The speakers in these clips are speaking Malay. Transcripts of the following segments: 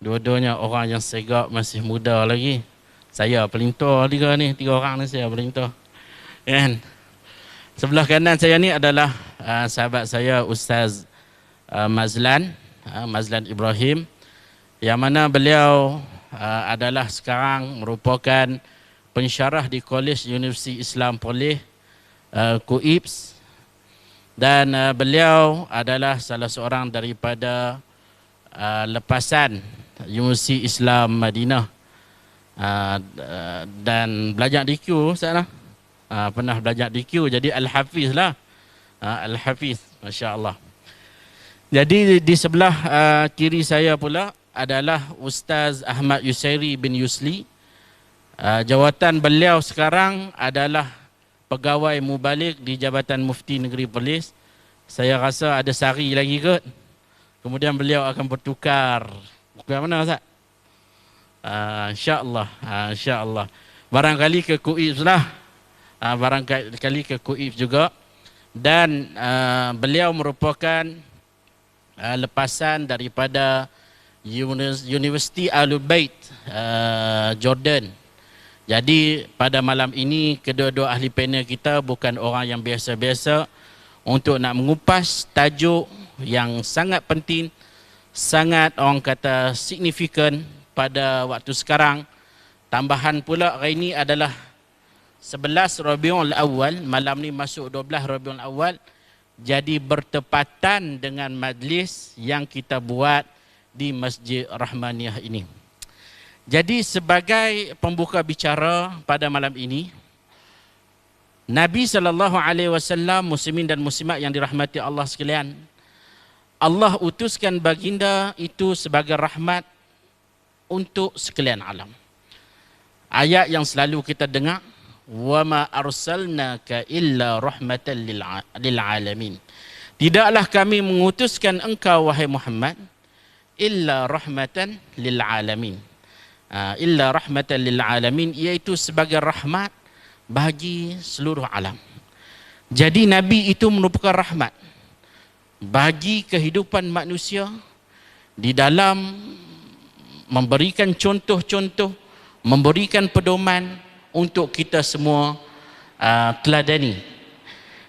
Dua-duanya orang yang segak, masih muda lagi. Saya paling tua tiga orang ni saya paling tua. Kan? Sebelah kanan saya ni adalah sahabat saya Ustaz Mazlan, Mazlan Ibrahim, yang mana beliau adalah sekarang merupakan pensyarah di Kolej Universiti Islam Perlis, KUIPS, dan beliau adalah salah seorang daripada lepasan Universiti Islam Madinah, dan belajar di Q sana. Pernah belajar di Q, jadi Al-Hafiz lah. Al-Hafiz, Masya Allah. Jadi di sebelah kiri saya pula adalah Ustaz Ahmad Yusairi bin Yusli. Jawatan beliau sekarang adalah pegawai mubalik di Jabatan Mufti Negeri Perlis. Saya rasa ada sehari lagi kot. Kemudian beliau akan bertukar. Bukan mana Ustaz? InsyaAllah. InsyaAllah. Barangkali ke KUIPS lah. Barangkali ke KUIPS juga. Dan beliau merupakan lepasan daripada Universiti Ahlul Bait Jordan. Jadi pada malam ini kedua-dua ahli panel kita bukan orang yang biasa-biasa untuk nak mengupas tajuk yang sangat penting, sangat orang kata signifikan pada waktu sekarang. Tambahan pula hari ini adalah 11 Rabiul Awal, malam ni masuk 12 Rabiul Awal. Jadi bertepatan dengan majlis yang kita buat di Masjid Rahmaniyah ini. Jadi sebagai pembuka bicara pada malam ini, Nabi SAW, muslimin dan muslimat yang dirahmati Allah sekalian, Allah utuskan baginda itu sebagai rahmat untuk sekalian alam. Ayat yang selalu kita dengar, wa ma arsalnaka illa rahmatan lil alamin. Tidaklah kami mengutuskan engkau wahai Muhammad illa rahmatan lil alamin. Illa rahmatan lil alamin, iaitu sebagai rahmat bagi seluruh alam. Jadi Nabi itu merupakan rahmat bagi kehidupan manusia di dalam memberikan contoh-contoh, memberikan pedoman untuk kita semua teladani.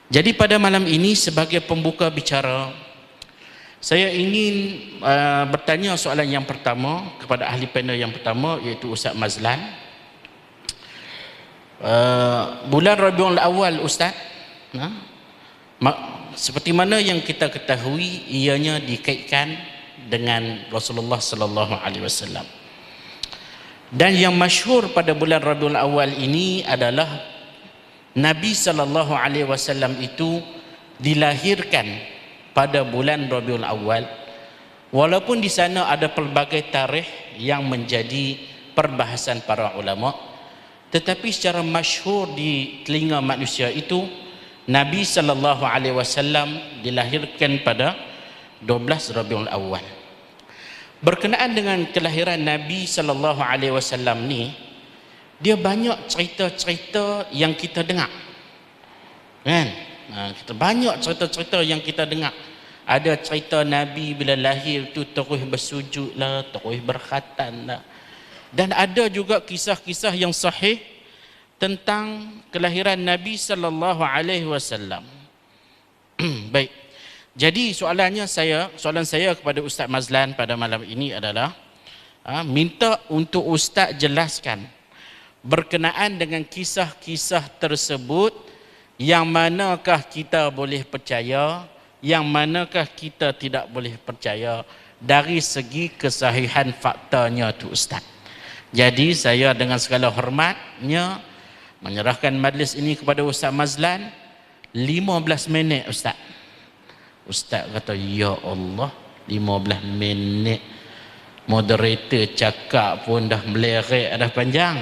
Jadi pada malam ini sebagai pembuka bicara, saya ingin bertanya soalan yang pertama kepada ahli panel yang pertama, iaitu Ustaz Mazlan. Bulan Rabiul Awal Ustaz, seperti mana yang kita ketahui, ianya dikaitkan dengan Rasulullah sallallahu alaihi wasallam. Dan yang masyhur pada bulan Rabiul Awal ini adalah Nabi sallallahu alaihi wasallam itu dilahirkan pada bulan Rabiul Awal. Walaupun di sana ada pelbagai tarikh yang menjadi perbahasan para ulama, tetapi secara masyhur di telinga manusia itu Nabi sallallahu alaihi wasallam dilahirkan pada 12 Rabiul Awal. Berkenaan dengan kelahiran Nabi sallallahu alaihi wasallam ni, dia banyak cerita-cerita yang kita dengar. Kan? Kita banyak cerita-cerita yang kita dengar. Ada cerita Nabi bila lahir tu terus bersujud lah, terus berkhatan lah. Dan ada juga kisah-kisah yang sahih tentang kelahiran Nabi sallallahu alaihi wasallam. Baik. Jadi soalan saya kepada Ustaz Mazlan pada malam ini adalah minta untuk Ustaz jelaskan berkenaan dengan kisah-kisah tersebut, yang manakah kita boleh percaya, yang manakah kita tidak boleh percaya dari segi kesahihan faktanya tu Ustaz. Jadi saya dengan segala hormatnya menyerahkan majlis ini kepada Ustaz Mazlan. 15 minit Ustaz. Ustaz kata, ya Allah, 15 minit moderator cakap pun dah meleret, dah panjang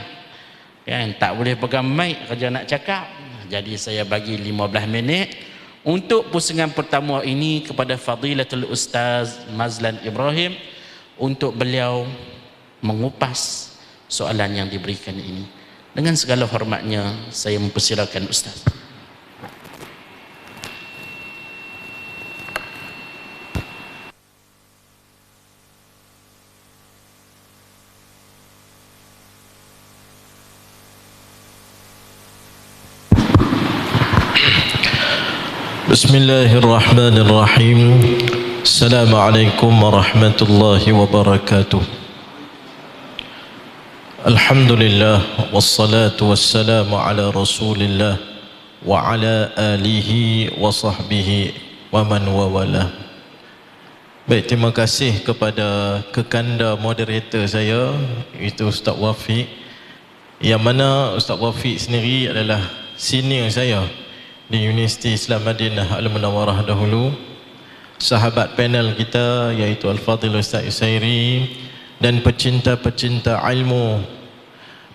kan, tak boleh pegang mic kerja nak cakap. Jadi saya bagi 15 minit untuk pusingan pertama ini kepada Fadilatul Ustaz Mazlan Ibrahim, untuk beliau mengupas soalan yang diberikan ini. Dengan segala hormatnya saya mempersilakan Ustaz. Bismillahirrahmanirrahim. Assalamualaikum warahmatullahi wabarakatuh. Alhamdulillah wassalatu wassalamu ala Rasulillah wa ala alihi wa sahbihi wa man wawala. Baik, terima kasih kepada kekanda moderator saya, itu Ustaz Wafiq, yang mana Ustaz Wafiq sendiri adalah senior saya di Universiti Islam Madinah Al-Munawwarah dahulu, sahabat panel kita iaitu Al-Fadhil Ustaz Usairi, dan pecinta-pecinta ilmu,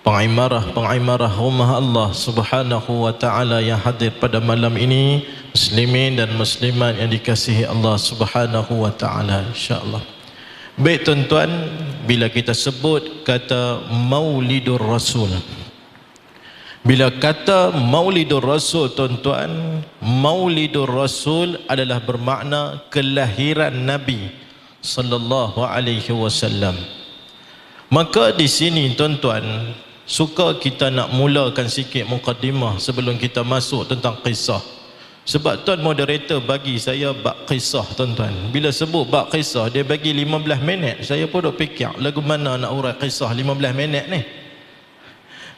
pengimarah rumah Allah Subhanahu wa taala yang hadir pada malam ini, muslimin dan muslimat yang dikasihi Allah Subhanahu wa taala insya-Allah. Baik tuan-tuan, bila kita sebut kata Maulidur Rasul, bila kata Maulidur Rasul, tuan-tuan, Maulidur Rasul adalah bermakna kelahiran Nabi sallallahu alaihi wasallam. Maka di sini tuan-tuan, suka kita nak mulakan sikit mukadimah sebelum kita masuk tentang kisah. Sebab tuan moderator bagi saya bab kisah, tuan-tuan. Bila sebut bab kisah, dia bagi 15 minit. Saya pun duk fikir lagu mana nak urai kisah 15 minit ni.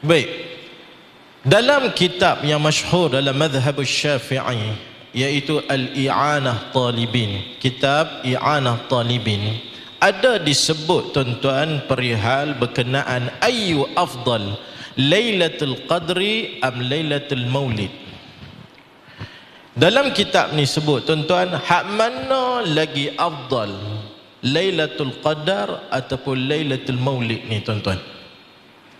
Baik, dalam kitab yang masyhur dalam mazhab Syafi'i, iaitu Al-I'anah Talibin, kitab I'anah Talibin, ada disebut tuan-tuan perihal berkenaan ayyu afdal, Lailatul Qadri am Lailatul Maulid. Dalam kitab ni sebut tuan-tuan, hak mana lagi afdal, Lailatul Qadar ataupun Lailatul Maulid ni tuan-tuan.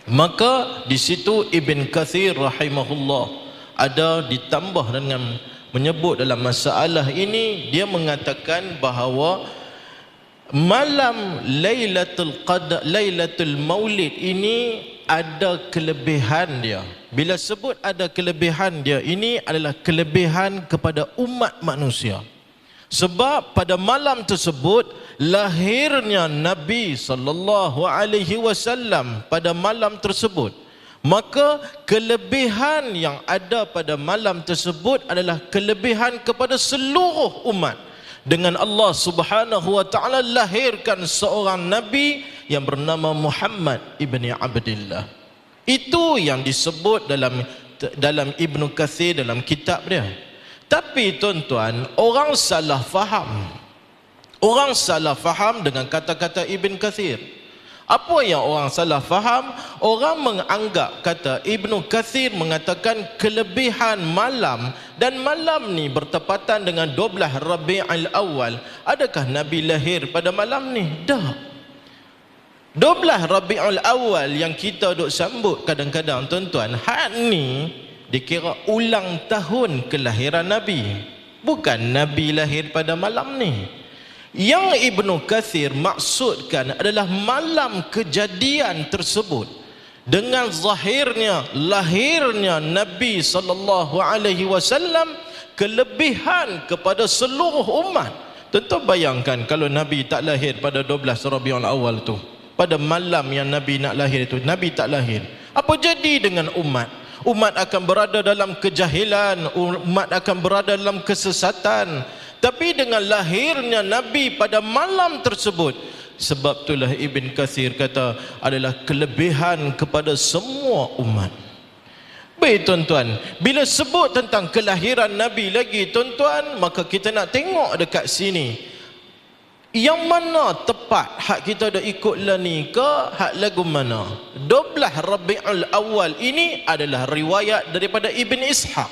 Maka di situ Ibn Kathir rahimahullah ada ditambah dengan menyebut dalam masalah ini, dia mengatakan bahawa malam Lailatul Qadar, Lailatul Maulid ini ada kelebihan dia. Bila sebut ada kelebihan dia, ini adalah kelebihan kepada umat manusia. Sebab pada malam tersebut lahirnya Nabi sallallahu alaihi wasallam pada malam tersebut. Maka kelebihan yang ada pada malam tersebut adalah kelebihan kepada seluruh umat. Dengan Allah Subhanahu wa taala lahirkan seorang nabi yang bernama Muhammad ibni Abdillah. Itu yang disebut dalam Ibnu Katsir dalam kitab dia. Tapi tuan-tuan, orang salah faham. Orang salah faham dengan kata-kata Ibn Katsir. Apa yang orang salah faham? Orang menganggap kata Ibnu Katsir mengatakan kelebihan malam, dan malam ni bertepatan dengan 12 Rabiul Awal. Adakah Nabi lahir pada malam ni? Dah. 12 Rabiul Awal yang kita duk sambut kadang-kadang tuan-tuan, hak ni dikira ulang tahun kelahiran Nabi. Bukan Nabi lahir pada malam ni. Yang Ibnu Katsir maksudkan adalah malam kejadian tersebut, dengan zahirnya lahirnya Nabi sallallahu alaihi wasallam, kelebihan kepada seluruh umat. Tentu bayangkan kalau Nabi tak lahir pada 12 Rabiul Awal tu, pada malam yang Nabi nak lahir itu, Nabi tak lahir, apa jadi dengan umat? Umat akan berada dalam kejahilan, umat akan berada dalam kesesatan. Tapi dengan lahirnya Nabi pada malam tersebut, sebab itulah Ibn Katsir kata adalah kelebihan kepada semua umat. Baik tuan-tuan, bila sebut tentang kelahiran Nabi lagi tuan-tuan, maka kita nak tengok dekat sini, yang mana tepat hak kita dah ikut lah ni ke hak lagu mana? 12 Rabiul Awal ini adalah riwayat daripada Ibn Ishaq.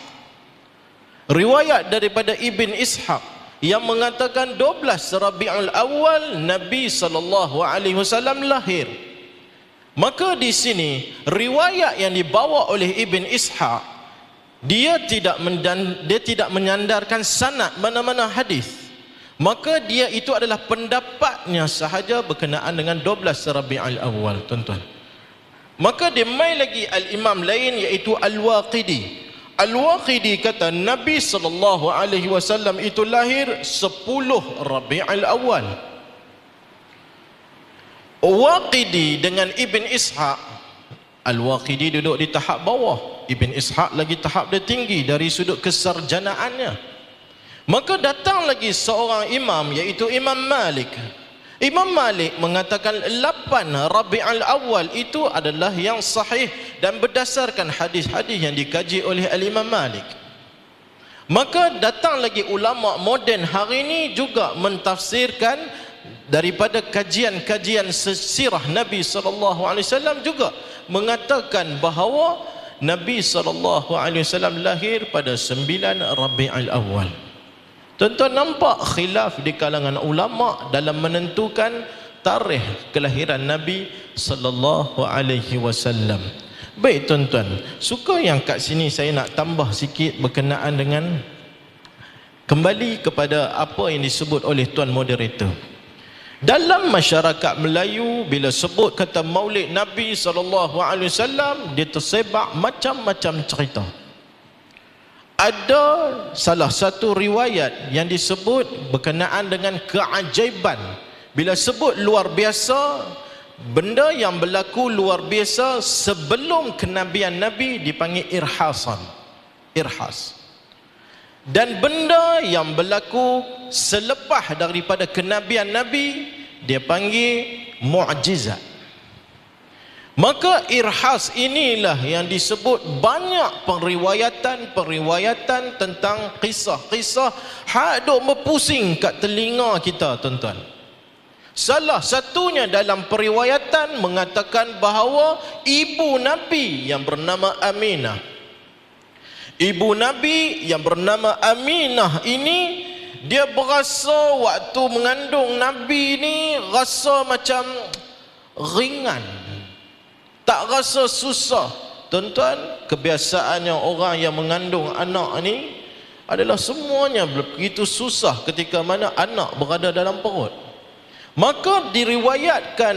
Riwayat daripada Ibn Ishaq yang mengatakan 12 Rabiul Awal Nabi sallallahu alaihi wasallam lahir. Maka di sini riwayat yang dibawa oleh Ibn Ishaq, dia tidak menyandarkan sanad mana-mana hadis. Maka dia itu adalah pendapatnya sahaja berkenaan dengan 12 Rabiul Awal tuan-tuan. Maka dia mai lagi al-imam lain iaitu Al-Waqidi. Al-Waqidi kata Nabi sallallahu alaihi wasallam itu lahir 10 Rabiul Awal. Waqidi dengan Ibn Ishaq, Al-Waqidi duduk di tahap bawah, Ibn Ishaq lagi tahap dia tinggi dari sudut kesarjanaannya. Maka datang lagi seorang imam, iaitu Imam Malik. Imam Malik mengatakan 8 Rabi'ul Awal itu adalah yang sahih dan berdasarkan hadis-hadis yang dikaji oleh Al-Imam Malik. Maka datang lagi ulama moden hari ini juga mentafsirkan daripada kajian-kajian sirah Nabi SAW juga mengatakan bahawa Nabi SAW lahir pada 9 Rabi'ul Awal. Tuan-tuan nampak khilaf di kalangan ulama dalam menentukan tarikh kelahiran Nabi SAW. Baik tuan-tuan, suka yang kat sini saya nak tambah sikit berkenaan dengan kembali kepada apa yang disebut oleh tuan moderator. Dalam masyarakat Melayu, bila sebut kata Maulid Nabi SAW, dia tersebar macam-macam cerita. Ada salah satu riwayat yang disebut berkenaan dengan keajaiban. Bila sebut luar biasa, benda yang berlaku luar biasa sebelum kenabian Nabi dipanggil irhasan. Irhas. Dan benda yang berlaku selepas daripada kenabian Nabi dia panggil mu'jizat. Maka irhas inilah yang disebut banyak periwayatan tentang kisah-kisah hak duk berpusing kat telinga kita tuan-tuan. Salah satunya dalam periwayatan mengatakan bahawa ibu Nabi yang bernama Aminah, ibu Nabi yang bernama Aminah ini, dia berasa waktu mengandung Nabi ni rasa macam ringan, tak rasa susah. Tuan-tuan, kebiasaannya orang yang mengandung anak ni adalah semuanya begitu susah ketika mana anak berada dalam perut. Maka diriwayatkan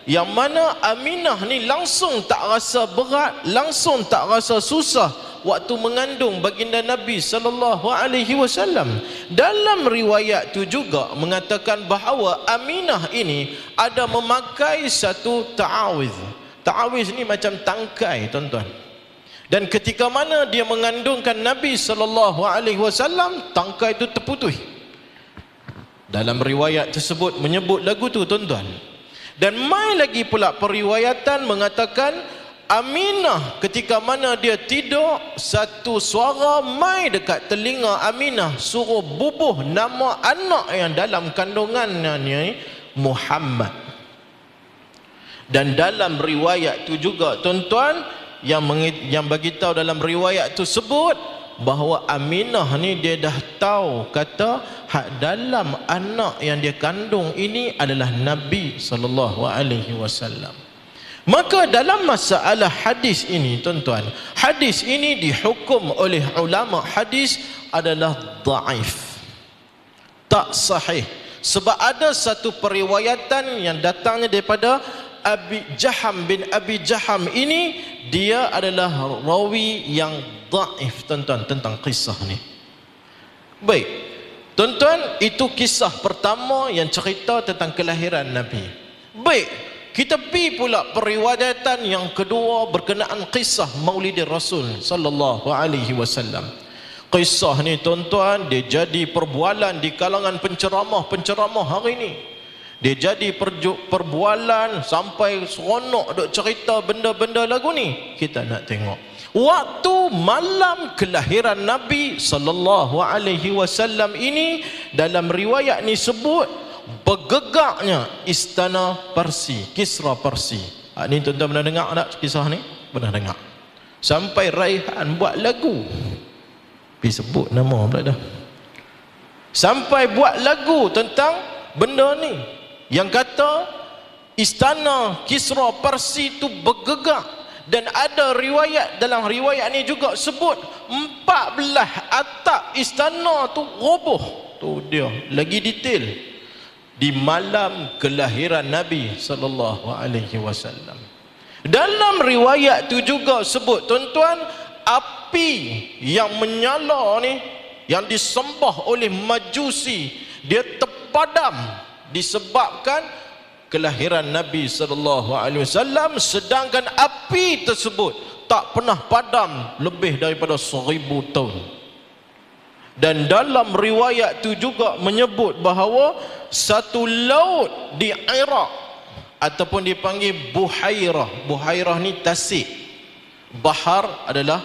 yang mana Aminah ni langsung tak rasa berat, langsung tak rasa susah waktu mengandung baginda Nabi SAW. Dalam riwayat tu juga mengatakan bahawa Aminah ini ada memakai satu ta'awiz. Ta'awiz ni macam tangkai tuan-tuan. Dan ketika mana dia mengandungkan Nabi SAW, tangkai itu terputus. Dalam riwayat tersebut menyebut lagu tu tuan-tuan. Dan mai lagi pula periwayatan mengatakan Aminah ketika mana dia tidur, satu suara mai dekat telinga Aminah suruh bubuh nama anak yang dalam kandungannya ni Muhammad. Dan dalam riwayat tu juga tuan-tuan yang bagi tahu dalam riwayat tu sebut bahawa Aminah ni dia dah tahu kata hak dalam anak yang dia kandung ini adalah Nabi SAW. Maka dalam masalah hadis ini tuan-tuan, hadis ini dihukum oleh ulama hadis adalah dhaif, tak sahih. Sebab ada satu periwayatan yang datangnya daripada Abi Jaham bin Abi Jaham ini, dia adalah rawi yang dhaif tuan-tuan tentang kisah ni. Baik tuan-tuan, itu kisah pertama yang cerita tentang kelahiran Nabi. Baik, kita pergi pula periwayatan yang kedua berkenaan kisah Maulidir Rasul sallallahu alaihi wasallam. Kisah ni tuan-tuan, dia jadi perbualan di kalangan penceramah-penceramah hari ni. Dia jadi perbualan sampai seronok duk cerita benda-benda lagu ni. Kita nak tengok waktu malam kelahiran Nabi sallallahu alaihi wasallam ini, dalam riwayat ni sebut bergegaknya istana Parsi, Kisra Parsi. Ni tuan-tuan pernah dengar tak kisah ni? Pernah dengar. Sampai Raihan buat lagu, pergi sebut nama pula dah. Sampai buat lagu tentang benda ni, yang kata istana Kisra Parsi itu bergegak. Dan ada riwayat, dalam riwayat ni juga sebut 14 atap istana tu roboh. Tu dia lagi detail di malam kelahiran Nabi sallallahu alaihi wasallam. Dalam riwayat tu juga sebut tuan-tuan, api yang menyala ni yang disembah oleh Majusi, dia terpadam disebabkan kelahiran Nabi sallallahu alaihi wasallam, sedangkan api tersebut tak pernah padam lebih daripada 1000 tahun. Dan dalam riwayat tu juga menyebut bahawa satu laut di Iraq ataupun dipanggil Buhairah. Buhairah ni tasik. Bahar adalah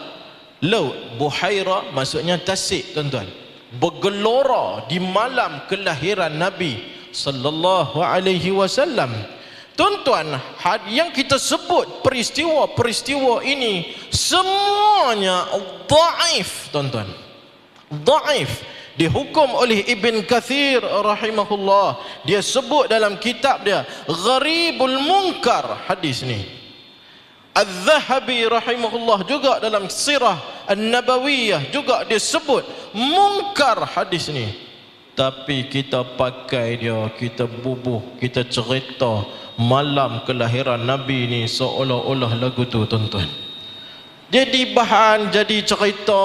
laut. Buhairah maksudnya tasik, tuan-tuan. Bergelora di malam kelahiran Nabi sallallahu alaihi wasallam. Tuan-tuan, yang kita sebut peristiwa-peristiwa ini semuanya dhaif, tuan-tuan. Dhaif. Dihukum oleh Ibn Kathir rahimahullah. Dia sebut dalam kitab dia Gharibul Munkar hadis ni. Al-Zahabi rahimahullah juga dalam Sirah An-Nabawiyah juga dia sebut munkar hadis ni. Tapi kita pakai dia, kita bubuh, kita cerita malam kelahiran Nabi ni seolah-olah lagu tu, tuan-tuan. Jadi bahan, jadi cerita,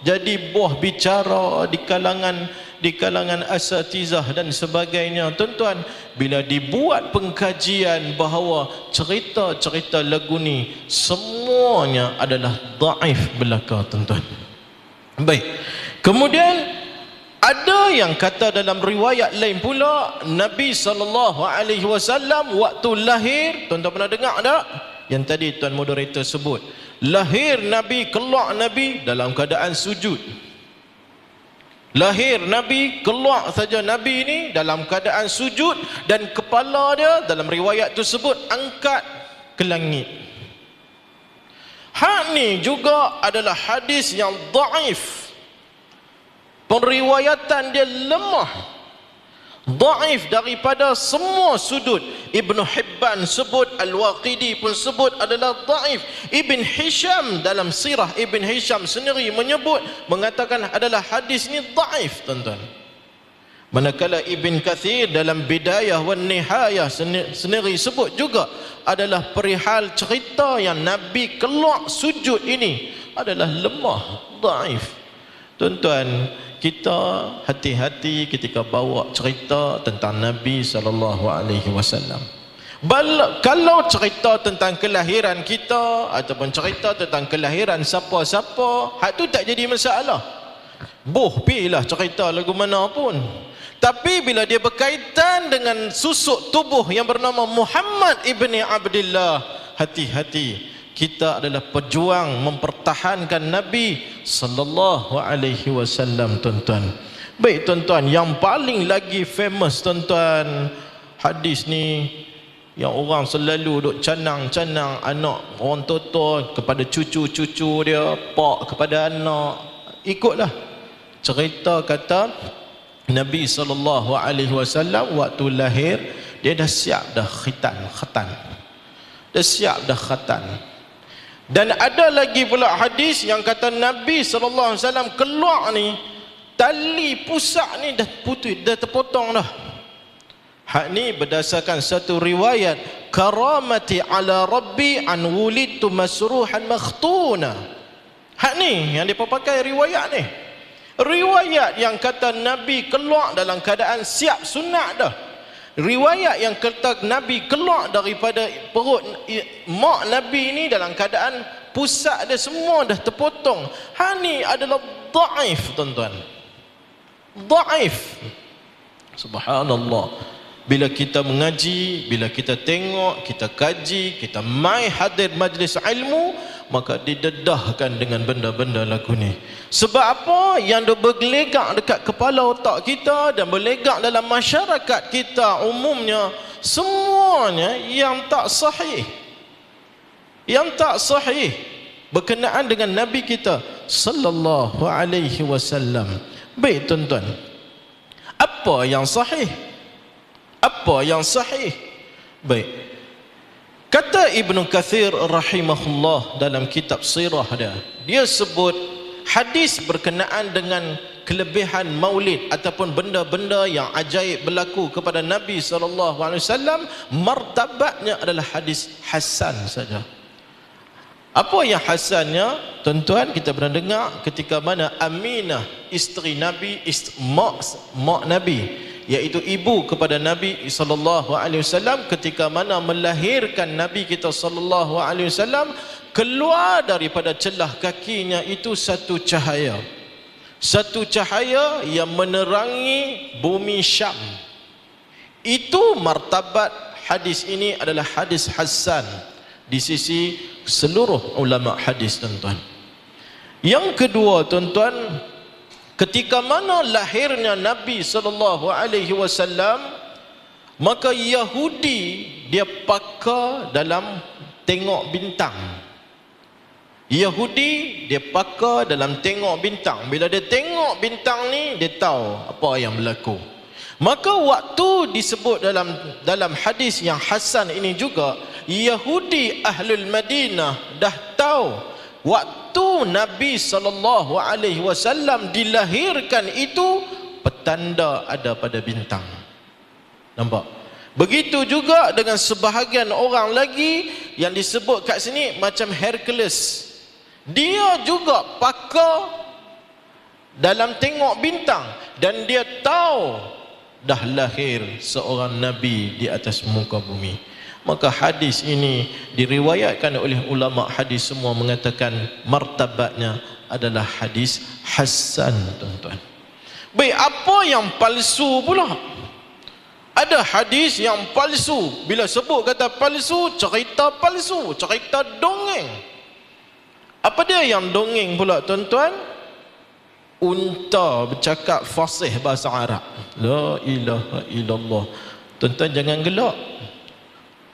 jadi buah bicara di kalangan asatizah dan sebagainya. Tuan-tuan, bila dibuat pengkajian bahawa cerita-cerita lagu ni semuanya adalah dhaif belaka, tuan-tuan. Baik. Kemudian ada yang kata dalam riwayat lain pula Nabi SAW waktu lahir, tuan-tuan pernah dengar tak? Yang tadi tuan moderator sebut, lahir Nabi, keluar Nabi dalam keadaan sujud. Lahir Nabi, keluar saja Nabi ini dalam keadaan sujud, dan kepala dia dalam riwayat tu sebut angkat ke langit. Hak ni juga adalah hadis yang dhaif. Periwayatan dia lemah, dhaif daripada semua sudut. Ibn Hibban sebut, Al-Waqidi pun sebut adalah dhaif. Ibn Hisham dalam sirah Ibn Hisham sendiri menyebut, mengatakan adalah hadis ni dhaif, tuan-tuan. Manakala Ibn Kathir dalam Bidayah wan Nihayah sendiri sebut juga adalah perihal cerita yang Nabi keluar sujud ini adalah lemah, dhaif. Tuan-tuan, kita hati-hati ketika bawa cerita tentang Nabi SAW. Kalau cerita tentang kelahiran kita ataupun cerita tentang kelahiran siapa-siapa, hak tu tak jadi masalah. Pilah cerita lagu mana pun. Tapi bila dia berkaitan dengan susuk tubuh yang bernama Muhammad ibni Abdullah, hati-hati. Kita adalah pejuang mempertahankan Nabi sallallahu alaihi wasallam, tuan-tuan. Baik, tuan-tuan, yang paling lagi famous, tuan-tuan, hadis ni yang orang selalu duk canang-canang anak orang tua kepada cucu-cucu dia, pak kepada anak. Ikutlah cerita kata Nabi sallallahu alaihi wasallam waktu lahir dia dah siap dah khitan. Dah siap dah khatan. Dan ada lagi pula hadis yang kata Nabi SAW keluar ni, tali pusat ni dah putus, dah terpotong dah. Hak ni berdasarkan satu riwayat, karamati ala rabbi an wulidtu masruhan makhtuna. Hak ni yang dia pakai riwayat ni. Riwayat yang kata Nabi keluar dalam keadaan siap sunat dah. Riwayat yang kata Nabi keluar daripada perut mak Nabi ni dalam keadaan pusat dia semua dah terpotong. Hal ni adalah dhaif, tuan-tuan. Dhaif. Subhanallah. Bila kita mengaji, bila kita tengok, kita kaji, kita mai hadir majlis ilmu, maka didedahkan dengan benda-benda lagu ni. Sebab apa? Yang bergelegak dekat kepala otak kita dan berlegak dalam masyarakat kita umumnya, semuanya yang tak sahih. Yang tak sahih berkenaan dengan Nabi kita sallallahu alaihi wasallam. Baik, tuan-tuan, apa yang sahih? Apa yang sahih? Baik, kata Ibn Kathir rahimahullah dalam kitab sirah dia sebut hadis berkenaan dengan kelebihan maulid ataupun benda-benda yang ajaib berlaku kepada Nabi SAW, martabatnya adalah hadis hasan saja. Apa yang hasannya? Tuan-tuan, kita pernah dengar ketika mana Aminah isteri Nabi, mak Nabi, iaitu ibu kepada Nabi SAW, ketika mana melahirkan Nabi kita SAW, keluar daripada celah kakinya itu satu cahaya. satu cahaya yang menerangi bumi Syam. Itu martabat hadis ini adalah hadis hasan di sisi seluruh ulama hadis, tuan-tuan. Yang kedua, tuan-tuan, ketika mana lahirnya Nabi SAW, maka Yahudi dia pakar dalam tengok bintang. Yahudi dia pakar dalam tengok bintang. Bila dia tengok bintang ni, dia tahu apa yang berlaku. Maka waktu disebut dalam hadis yang hasan ini juga, Yahudi Ahlul Madinah dah tahu waktu Nabi SAW dilahirkan itu petanda ada pada bintang. Nampak? Begitu juga dengan sebahagian orang lagi yang disebut kat sini macam Hercules. Dia juga pakar dalam tengok bintang dan dia tahu dah lahir seorang Nabi di atas muka bumi. Maka hadis ini diriwayatkan oleh ulama hadis semua mengatakan martabatnya adalah hadis hasan, tuan-tuan. Baik, apa yang palsu pula? Ada hadis yang palsu. Bila sebut kata palsu, cerita palsu, cerita dongeng. Apa dia yang dongeng pula, tuan-tuan? Unta bercakap fasih bahasa Arab. La ilaha illallah. Tuan-tuan jangan gelak.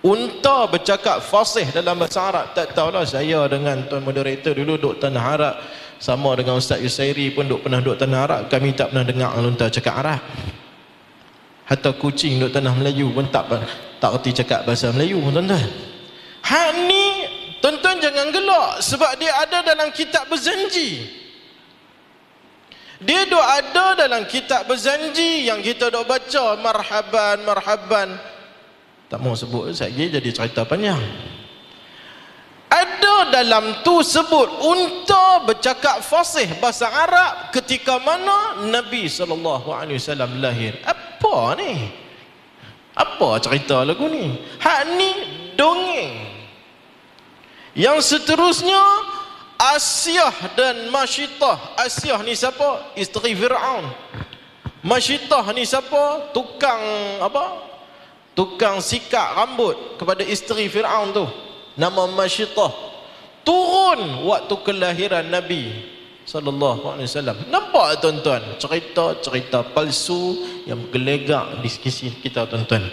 Unta bercakap fasih dalam bahasa Arab. Tak tahulah, saya dengan tuan moderator dulu duduk tanah Arab, sama dengan Ustaz Yusairi pun pernah duduk tanah Arab. Kami tak pernah dengar unta cakap Arab. Hatta kucing duduk tanah Melayu pun tak erti cakap bahasa Melayu, tuan-tuan. Hak ni, tuan-tuan jangan gelak, sebab dia ada dalam kitab berjanji. Dia duk ada dalam kitab berjanji yang kita duk baca, marhaban, marhaban. Tak mau sebut lagi jadi cerita panjang. Ada dalam tu sebut unta bercakap fasih bahasa Arab ketika mana Nabi SAW lahir. Apa ni? Apa cerita lagu ni? Hak ni dongeng. Yang seterusnya, Asyah dan Masyitah. Asyah ni siapa? Isteri Fir'aun. Masyitah ni siapa? Tukang apa? Tukang sikat rambut kepada isteri Fir'aun tu. Nama Masyitah. Turun waktu kelahiran Nabi SAW. Nampak tuan-tuan? Cerita-cerita palsu yang bergelegak di sisi kita, tuan-tuan.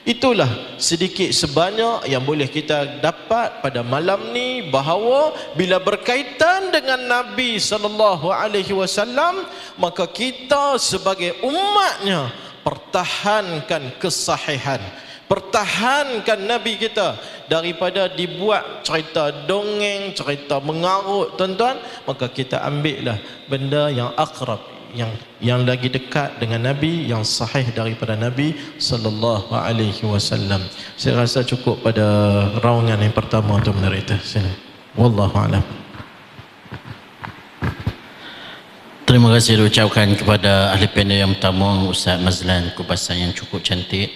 Itulah sedikit sebanyak yang boleh kita dapat pada malam ni, bahawa bila berkaitan dengan Nabi SAW, maka kita sebagai umatnya pertahankan kesahihan, pertahankan Nabi kita daripada dibuat cerita dongeng, cerita mengarut, tuan-tuan. Maka kita ambillah benda yang akrab, yang lagi dekat dengan Nabi, yang sahih daripada Nabi sallallahu alaihi wasallam. Saya rasa cukup pada raungan yang pertama tu, moderator. Sini. Wallahu a'lam. Terima kasih diucapkan kepada ahli panel yang pertama, Ustaz Mazlan, kupasan yang cukup cantik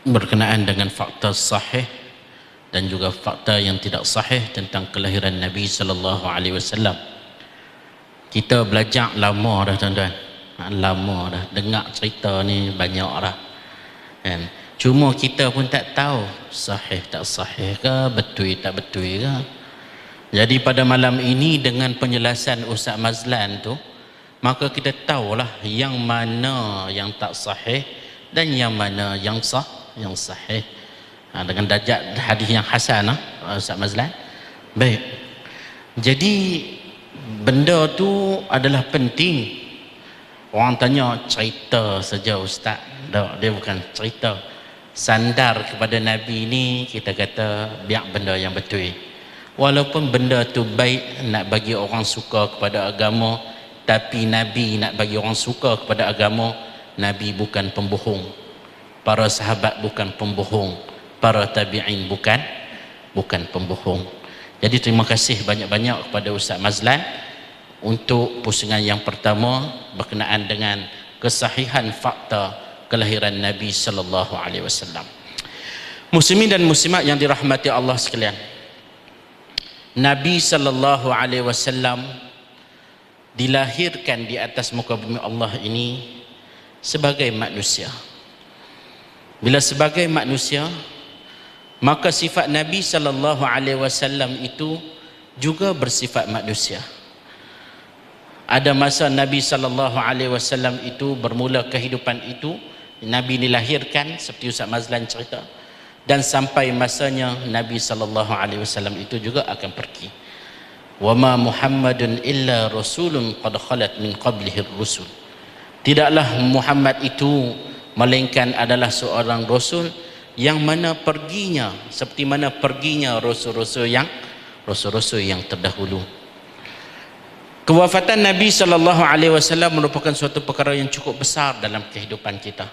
berkenaan dengan fakta sahih dan juga fakta yang tidak sahih tentang kelahiran Nabi sallallahu alaihi wasallam. Kita belajar lama dah, tuan-tuan. Lama dah dengar cerita ni banyak dah. Kan? Cuma kita pun tak tahu sahih tak sahih ke, betul tak betul ke. Jadi pada malam ini dengan penjelasan Ustaz Mazlan tu, maka kita tahulah yang mana yang tak sahih dan yang mana yang sahih. Dengan darjat hadis yang hasan, Ustaz Mazlan. Baik. Jadi benda tu adalah penting. Orang tanya cerita saja Ustaz. Tak, dia bukan cerita. Sandar kepada Nabi ni kita kata biar benda yang betul. Walaupun benda tu baik, nak bagi orang suka kepada agama, tapi Nabi nak bagi orang suka kepada agama, Nabi bukan pembohong. Para sahabat bukan pembohong. Para tabi'in bukan pembohong. Jadi terima kasih banyak-banyak kepada Ustaz Mazlan untuk pusingan yang pertama berkenaan dengan kesahihan fakta kelahiran Nabi sallallahu alaihi wasallam. Muslimin dan muslimat yang dirahmati Allah sekalian, Nabi sallallahu alaihi wasallam dilahirkan di atas muka bumi Allah ini sebagai manusia. Bila sebagai manusia, maka sifat Nabi sallallahu alaihi wasallam itu juga bersifat manusia. Ada masa Nabi sallallahu alaihi wasallam itu bermula kehidupan itu, Nabi dilahirkan seperti Ustaz Mazlan cerita, dan sampai masanya Nabi sallallahu alaihi wasallam itu juga akan pergi. Wa ma Muhammadun illa rasulun qad khalat min qablihi ar-rusul. Tidaklah Muhammad itu melainkan adalah seorang rasul yang mana perginya seperti mana perginya rasul-rasul yang terdahulu. Kewafatan Nabi sallallahu alaihi wasallam merupakan suatu perkara yang cukup besar dalam kehidupan kita.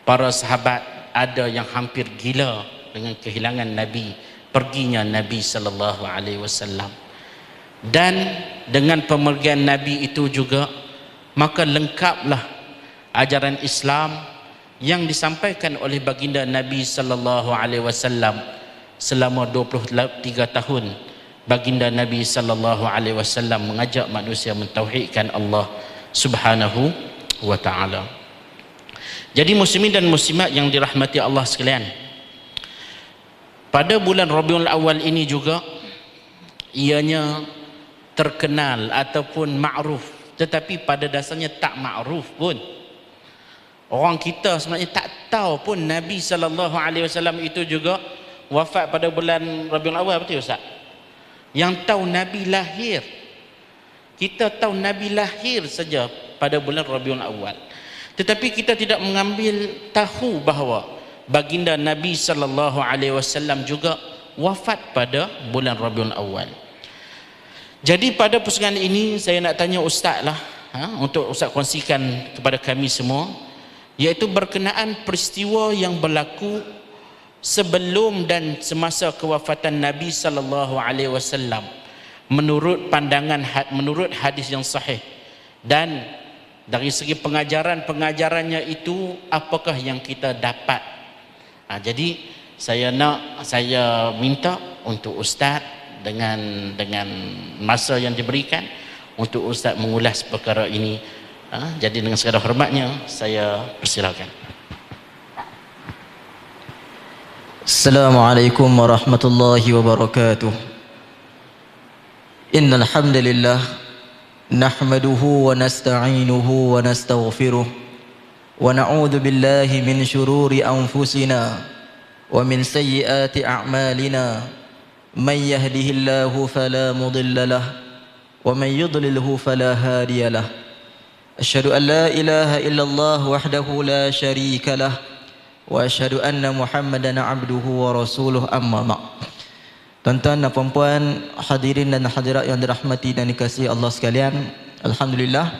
Para sahabat ada yang hampir gila dengan kehilangan Nabi, perginya Nabi sallallahu alaihi wasallam. Dan dengan pemergian Nabi itu juga, maka lengkaplah ajaran Islam yang disampaikan oleh baginda Nabi sallallahu alaihi wasallam selama 23 tahun. Baginda Nabi sallallahu alaihi wasallam mengajak manusia mentauhidkan Allah Subhanahu wa taala. Jadi muslimin dan muslimat yang dirahmati Allah sekalian, pada bulan Rabiul Awal ini juga ianya terkenal ataupun ma'ruf, tetapi pada dasarnya tak ma'ruf pun. Orang kita sebenarnya tak tahu pun Nabi sallallahu alaihi wasallam itu juga wafat pada bulan Rabiul Awal, betul Ustaz? Yang tahu Nabi lahir, kita tahu Nabi lahir saja pada bulan Rabiul Awal, tetapi kita tidak mengambil tahu bahawa baginda Nabi sallallahu alaihi wasallam juga wafat pada bulan Rabiul Awal. Jadi pada pusingan ini saya nak tanya Ustaz lah, untuk Ustaz kongsikan kepada kami semua, iaitu berkenaan peristiwa yang berlaku sebelum dan semasa kewafatan Nabi sallallahu alaihi wasallam menurut pandangan, menurut hadis yang sahih, dan dari segi pengajarannya itu apakah yang kita dapat. Jadi saya minta untuk Ustaz dengan masa yang diberikan untuk Ustaz mengulas perkara ini. Jadi dengan segala hormatnya saya persilakan. Assalamualaikum warahmatullahi wabarakatuh. Innal hamdalillah nahmaduhu wa nasta'inuhu wa nastaghfiruh wa na'udzu billahi min shururi anfusina wa min sayyiati a'malina. Man yahdihillahu fala mudilla lahu wa man yudlilhu fala hadiya lahu. Asyhadu an la ilaha illallah wahdahu la syarika lahu wa asyhadu anna Muhammadan abduhu wa rasuluh, amma ma'. Tuan-tuan dan puan-puan, hadirin dan hadirat yang dirahmati dan dikasihi Allah sekalian, alhamdulillah,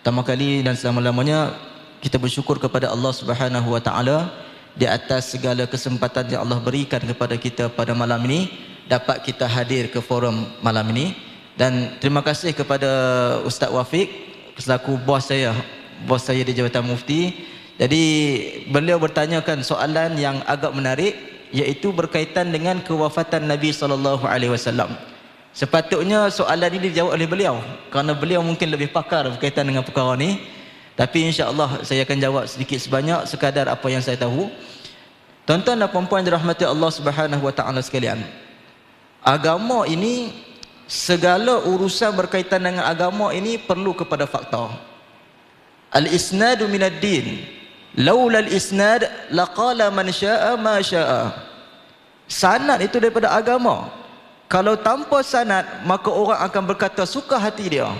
pertama kali dan selama-lamanya kita bersyukur kepada Allah Subhanahu wa taala di atas segala kesempatan yang Allah berikan kepada kita pada malam ini, dapat kita hadir ke forum malam ini. Dan terima kasih kepada Ustaz Wafiq selaku bos saya di Jabatan Mufti. Jadi beliau bertanyakan soalan yang agak menarik, iaitu berkaitan dengan kewafatan Nabi sallallahu alaihi wasallam. Sepatutnya soalan ini dijawab oleh beliau kerana beliau mungkin lebih pakar berkaitan dengan perkara ini. Tapi insya-Allah saya akan jawab sedikit sebanyak sekadar apa yang saya tahu. Tuan-tuan dan puan-puan dirahmati Allah Subhanahu wa taala sekalian, agama ini, segala urusan berkaitan dengan agama ini perlu kepada fakta. Al-isnadu minad din. Laula al-isnad laqala man syaa ma syaa. Sanad itu daripada agama. Kalau tanpa sanad, maka orang akan berkata suka hati dia.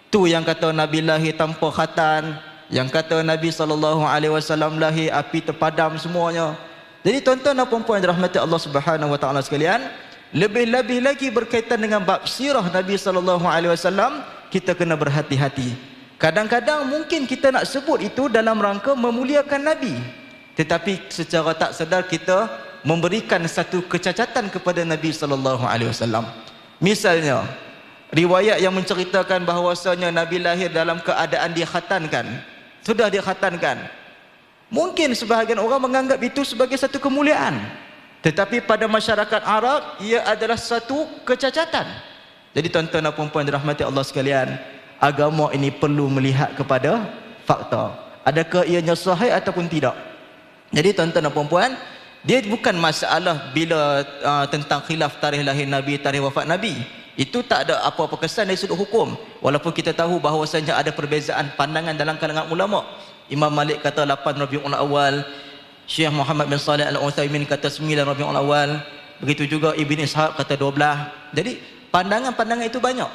Tu yang kata Nabi lahir tanpa khatan, yang kata Nabi sallallahu alaihi wasallam lahir api terpadam semuanya. Jadi tuan-tuan dan puan-puan dirahmati Allah Subhanahu wa taala sekalian, lebih-lebih lagi berkaitan dengan bab sirah Nabi sallallahu alaihi wasallam, kita kena berhati-hati. Kadang-kadang mungkin kita nak sebut itu dalam rangka memuliakan Nabi, tetapi secara tak sedar kita memberikan satu kecacatan kepada Nabi sallallahu alaihi wasallam. Misalnya, riwayat yang menceritakan bahawasanya Nabi lahir dalam keadaan dikhatankan, sudah dikhatankan. Mungkin sebahagian orang menganggap itu sebagai satu kemuliaan, tetapi pada masyarakat Arab ia adalah satu kecacatan. Jadi tuan-tuan dan puan-puan dirahmati Allah sekalian, agama ini perlu melihat kepada fakta. Adakah ianya sahih ataupun tidak. Jadi tuan-tuan dan puan-puan, dia bukan masalah bila tentang khilaf tarikh lahir Nabi, tarikh wafat Nabi. Itu tak ada apa-apa kesan dari sudut hukum. Walaupun kita tahu bahawasanya ada perbezaan pandangan dalam kalangan ulama. Imam Malik kata 8 Rabiul Awal, Syekh Muhammad bin Salih Al-Utsaimin kata 9 Rabiul Awal, begitu juga Ibn Ishaq kata 12. Jadi pandangan-pandangan itu banyak.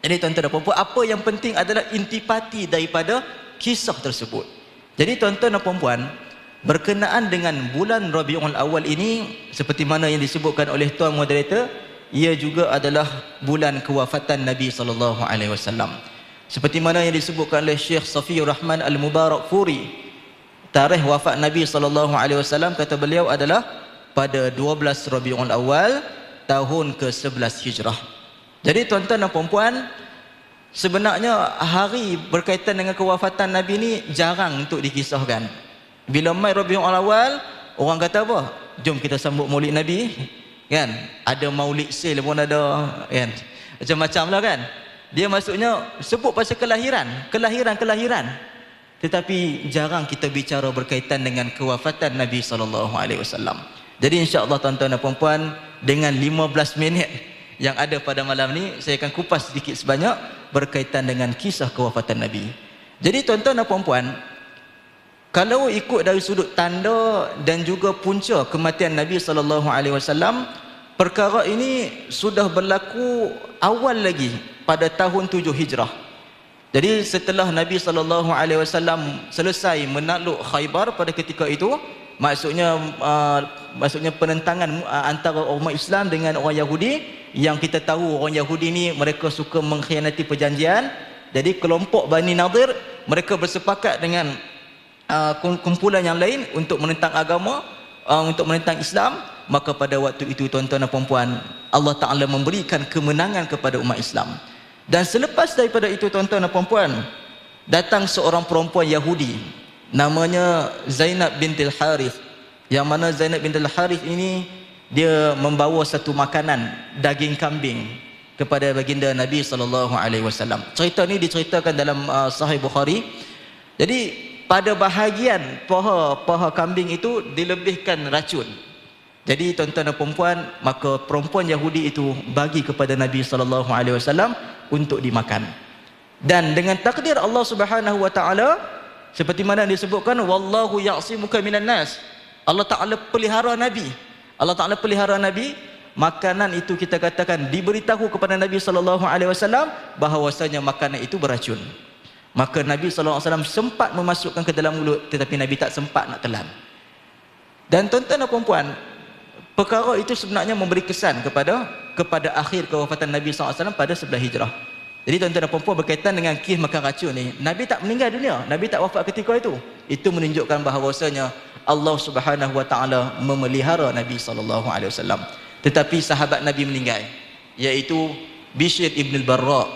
Jadi tuan-tuan dan puan-puan, apa yang penting adalah intipati daripada kisah tersebut. Jadi tuan-tuan dan puan-puan, berkenaan dengan bulan Rabiul Awal ini, seperti mana yang disebutkan oleh tuan moderator, ia juga adalah bulan kewafatan Nabi SAW. Seperti mana yang disebutkan oleh Syekh Safiyur Rahman Al-Mubarak Furi, tarikh wafat Nabi SAW, kata beliau adalah pada 12 Rabiul Awal tahun ke-11 Hijrah. Jadi tuan-tuan dan puan-puan, sebenarnya hari berkaitan dengan kewafatan Nabi ni jarang untuk dikisahkan. Bila mai Rabiul Awal, orang kata apa? Jom kita sambut Maulid Nabi, kan? Ada Maulid sale pun ada, kan? Macam-macam lah, kan? Dia maksudnya sebut pasal kelahiran. Tetapi jarang kita bicara berkaitan dengan kewafatan Nabi SAW. Jadi insya-Allah tuan-tuan dan puan-puan, dengan 15 minit yang ada pada malam ni, saya akan kupas sedikit sebanyak berkaitan dengan kisah kewafatan Nabi. Jadi tuan-tuan dan puan-puan, kalau ikut dari sudut tanda dan juga punca kematian Nabi SAW, perkara ini sudah berlaku awal lagi pada tahun 7 Hijrah. Jadi setelah Nabi SAW selesai menakluk Khaybar pada ketika itu, maksudnya penentangan antara umat Islam dengan orang Yahudi, yang kita tahu orang Yahudi ni mereka suka mengkhianati perjanjian. Jadi kelompok Bani Nadir mereka bersepakat dengan kumpulan yang lain untuk menentang agama, untuk menentang Islam. Maka pada waktu itu tuan-tuan dan puan-puan, Allah Ta'ala memberikan kemenangan kepada umat Islam. Dan selepas daripada itu tuan-tuan dan puan-puan, datang seorang perempuan Yahudi namanya Zainab bintil Harith, yang mana Zainab bintil Harith ini dia membawa satu makanan daging kambing kepada baginda Nabi SAW. Cerita ni diceritakan dalam Sahih Bukhari. Jadi pada bahagian paha kambing itu dilebihkan racun. Jadi tuan-tuan dan puan-puan, maka perempuan Yahudi itu bagi kepada Nabi SAW untuk dimakan. Dan dengan takdir Allah Subhanahu wa taala, seperti mana disebutkan, wallahu ya'simuka minan nas. Allah Taala pelihara Nabi. Allah Taala pelihara Nabi. Makanan itu kita katakan diberitahu kepada Nabi SAW bahawasanya makanan itu beracun. Maka Nabi SAW sempat memasukkan ke dalam mulut, tetapi Nabi tak sempat nak telan. Dan tuan-tuan dan puan-puan, perkara itu sebenarnya memberi kesan kepada akhir kewafatan Nabi SAW pada 11 Hijrah. Jadi tuan-tuan dan puan-puan, berkaitan dengan kes makan racun ni, Nabi tak meninggal dunia, Nabi tak wafat ketika itu. Itu menunjukkan bahawasanya Allah Subhanahu wa taala memelihara Nabi SAW. Tetapi sahabat Nabi meninggal, iaitu Bishr ibn al-Barra.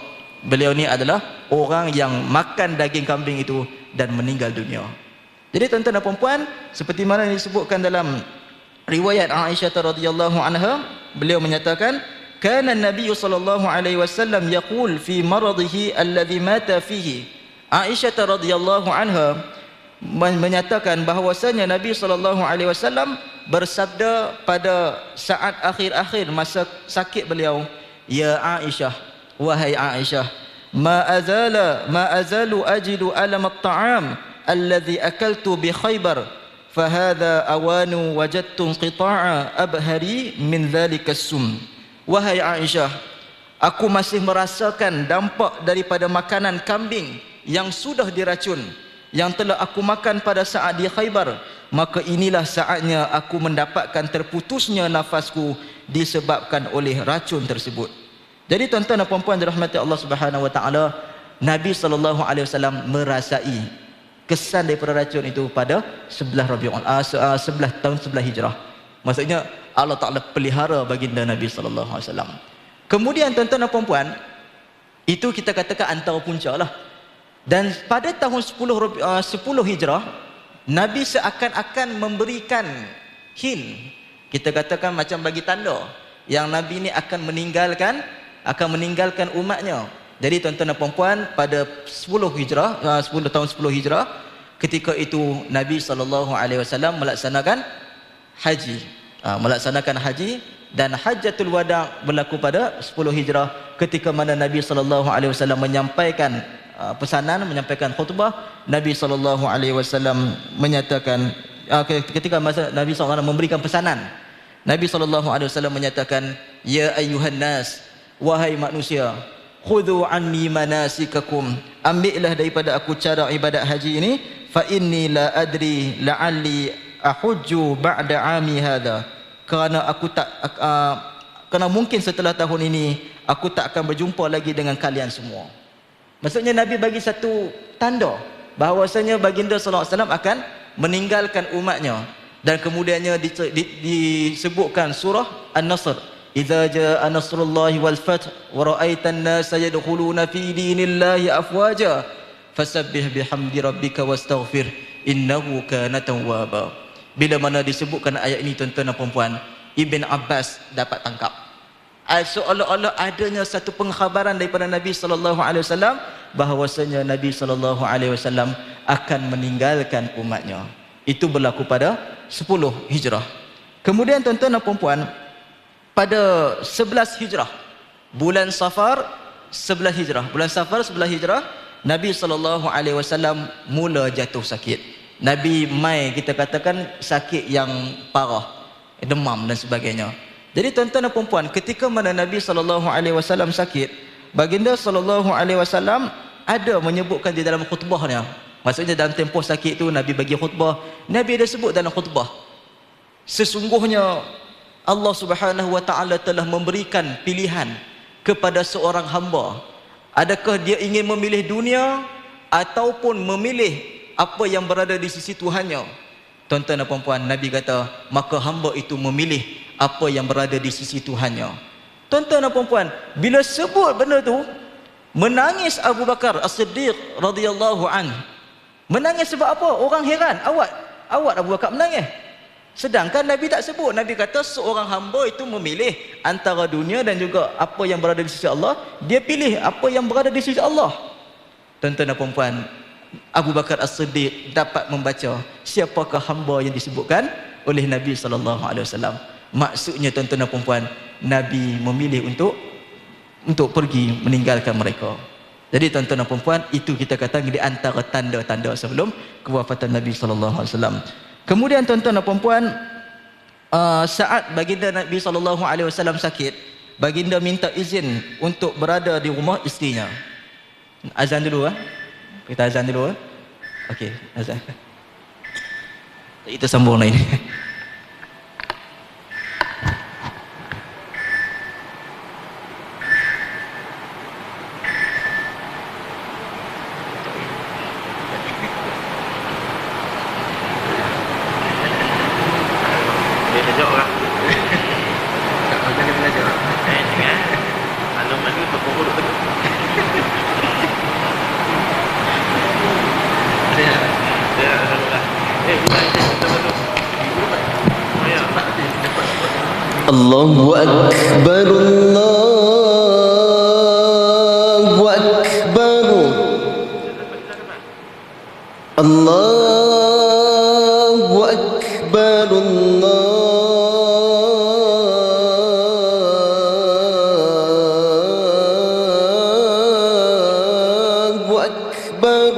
Beliau ni adalah orang yang makan daging kambing itu dan meninggal dunia. Jadi tuan-tuan dan puan-puan, seperti mana disebutkan dalam riwayat Aisyah radhiyallahu anha, beliau menyatakan, kana Nabi sallallahu alaihi wasallam yaqul fi maradhihi alladhi mata fihi. Aisyah radhiyallahu anha menyatakan bahawasanya Nabi SAW bersabda pada saat akhir-akhir masa sakit beliau, ya Aisyah, wahai Aisyah, ma azalu ajidu alam at-ta'am alladhi akaltu bi Khaybar fahadha awanu wajadtu qita'a abhari min dhalika as-sum. Wahai Aisyah, aku masih merasakan dampak daripada makanan kambing yang sudah diracun, yang telah aku makan pada saat di Khaybar. Maka inilah saatnya aku mendapatkan terputusnya nafasku disebabkan oleh racun tersebut. Jadi tuan-tuan dan puan-puan dirahmati Allah Subhanahu wa taala, Nabi SAW merasai kesan daripada racun itu pada 11 tahun 11 Hijrah. Maksudnya Allah Taala pelihara baginda Nabi SAW. Kemudian tuan-tuan dan puan-puan, itu kita katakan antara punca lah. Dan pada tahun 10 Hijrah, Nabi seakan-akan memberikan hint, kita katakan macam bagi tanda, yang Nabi ni akan meninggalkan umatnya. Jadi tuan-tuan dan puan-puan, pada 10 Hijrah, 10 tahun 10 Hijrah, ketika itu Nabi SAW melaksanakan haji. Melaksanakan haji, dan Hajjatul Wada' berlaku pada 10 Hijrah, ketika mana Nabi SAW menyampaikan pesanan, menyampaikan khutbah. Nabi SAW menyatakan, ketika masa Nabi SAW memberikan pesanan, Nabi SAW menyatakan, ya ayyuhan nas, wahai manusia, khudhu anni manasikakum, ambillah daripada aku cara ibadat haji ini, fa inni la adri la'alli ahujju ba'da ami hadha, kerana aku tak kerana mungkin setelah tahun ini aku tak akan berjumpa lagi dengan kalian semua. Maksudnya Nabi bagi satu tanda bahawasanya baginda sallallahu alaihi wasallam akan meninggalkan umatnya. Dan kemudiannya disebutkan surah An-Nasr, idza jaa nasrullahi wal fath wa ra'aitan nasa yadkhuluna fi dinillahi afwaja fasabbih bihamdi rabbika wastaghfir innahu kana tawwaba. Bila mana disebutkan ayat ini, tuan-tuan dan puan-puan, Ibn Abbas dapat tangkap seolah-olah adanya satu pengkhabaran daripada Nabi SAW bahawasanya Nabi SAW akan meninggalkan umatnya. Itu berlaku pada 10 Hijrah. Kemudian tuan-tuan dan puan-puan, pada 11 Hijrah, bulan Safar 11 Hijrah, bulan Safar 11 Hijrah, Nabi SAW mula jatuh sakit. Nabi mai, kita katakan sakit yang parah, demam dan sebagainya. Jadi tuan-tuan dan puan-puan, ketika mana Nabi SAW sakit, baginda SAW ada menyebutkan di dalam khutbahnya. Maksudnya dalam tempoh sakit itu Nabi bagi khutbah. Nabi ada sebut dalam khutbah, sesungguhnya Allah Subhanahu wa taala telah memberikan pilihan kepada seorang hamba. Adakah dia ingin memilih dunia ataupun memilih apa yang berada di sisi Tuhannya? Tuan-tuan dan puan-puan, Nabi kata, maka hamba itu memilih apa yang berada di sisi Tuhannya. Tuan-tuan dan puan-puan, bila sebut benda tu, menangis Abu Bakar As-Siddiq radhiyallahu anhu. Menangis sebab apa? Orang heran, awak Abu Bakar menangis. Sedangkan Nabi tak sebut. Nabi kata seorang hamba itu memilih antara dunia dan juga apa yang berada di sisi Allah. Dia pilih apa yang berada di sisi Allah. Tuan-tuan dan puan-puan, Abu Bakar As-Siddiq dapat membaca siapakah hamba yang disebutkan oleh Nabi SAW. Maksudnya tuan-tuan dan puan-puan, Nabi memilih untuk pergi meninggalkan mereka. Jadi tuan-tuan dan puan-puan, itu kita kata di antara tanda-tanda sebelum kewafatan Nabi SAW. Kemudian tuan-tuan dan puan-puan, saat baginda Nabi SAW sakit, baginda minta izin untuk berada di rumah isterinya. Azan dulu kita azan dulu. Okey, azan. Kita sambung lain. Allahu Akbar, Allahu Akbar, Allahu Akbar, Allahu Akbar.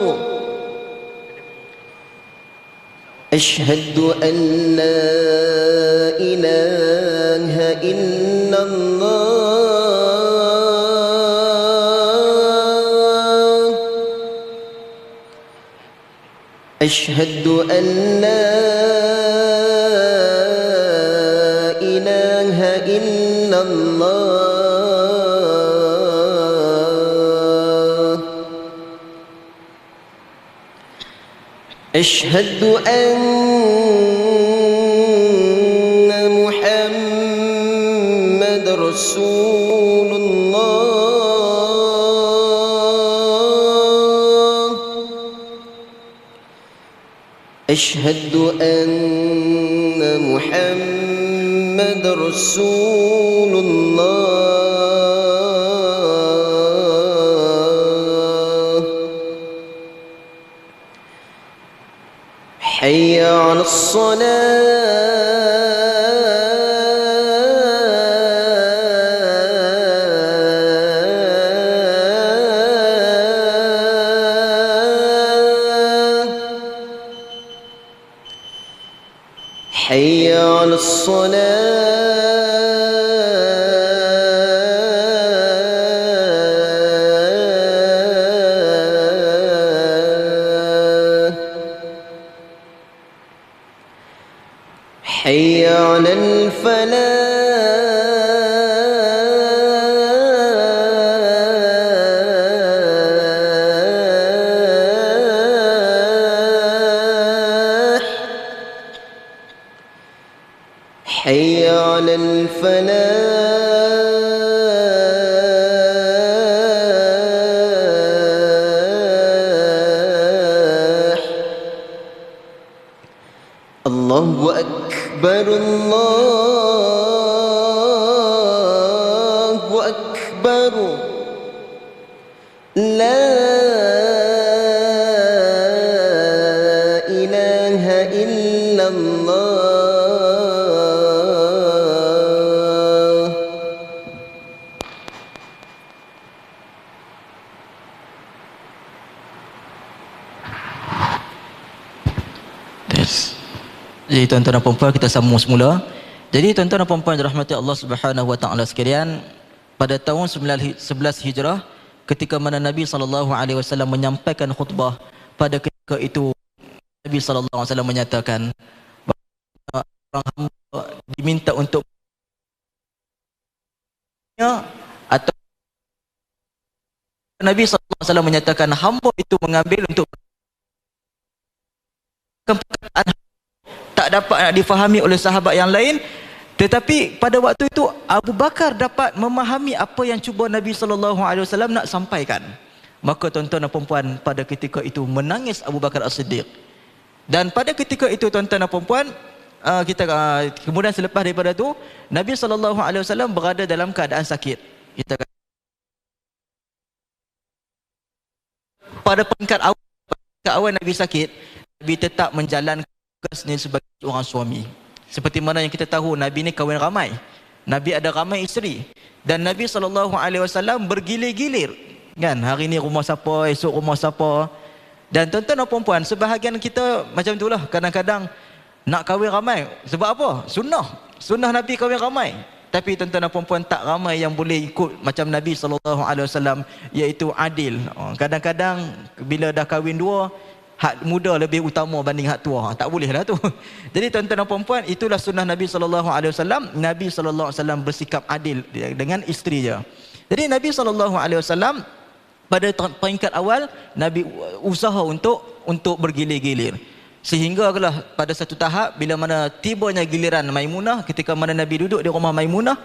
Asyhadu an la ilaha illallah, asyhadu an la ilaha illallah, asyhadu anna Muhammadar Rasulullah, asyhadu anna Muhammadar Rasulullah. حي على الصلاة حي على الصلاة حي على الفلاح حي على الفلاح الله أكبر الله أكبر لا إله إلا الله Jadi tuan-tuan dan puan-puan, kita sambung semula. Jadi tuan-tuan dan puan-puan dirahmati Allah Subhanahu wa taala sekalian, pada tahun 11 Hijrah ketika mana Nabi SAW menyampaikan khutbah, pada ketika itu Nabi SAW menyatakan bahawa orang hamba diminta untuk atau Nabi SAW menyatakan hamba itu mengambil untuk perkataan tak dapat nak difahami oleh sahabat yang lain, tetapi pada waktu itu Abu Bakar dapat memahami apa yang cuba Nabi SAW nak sampaikan. Maka tuan-tuan dan puan-puan, pada ketika itu menangis Abu Bakar As-Siddiq. Dan pada ketika itu tuan-tuan dan puan-puan, kemudian selepas daripada itu Nabi SAW berada dalam keadaan sakit. Kita pada peringkat awal Nabi sakit, Nabi tetap menjalankan tugasnya sebagai orang suami. Seperti mana yang kita tahu, Nabi ni kahwin ramai. Nabi ada ramai isteri. Dan Nabi SAW bergilir-gilir. Kan? Hari ni rumah siapa, esok rumah siapa. Dan tuan-tuan dan puan-puan, sebahagian kita macam itulah. Kadang-kadang nak kahwin ramai. Sebab apa? Sunnah. Sunnah Nabi kahwin ramai. Tapi tuan-tuan dan puan-puan, tak ramai yang boleh ikut macam Nabi SAW, iaitu adil. Kadang-kadang bila dah kahwin dua, hak muda lebih utama banding hak tua. Tak boleh lah tu. Jadi tuan-tuan dan puan-puan, itulah sunnah Nabi SAW. Nabi SAW bersikap adil dengan isteri dia. Jadi Nabi SAW pada peringkat awal, Nabi usaha untuk bergilir-gilir. Sehingga pada satu tahap, bila mana tibanya giliran Maimunah, ketika mana Nabi duduk di rumah Maimunah,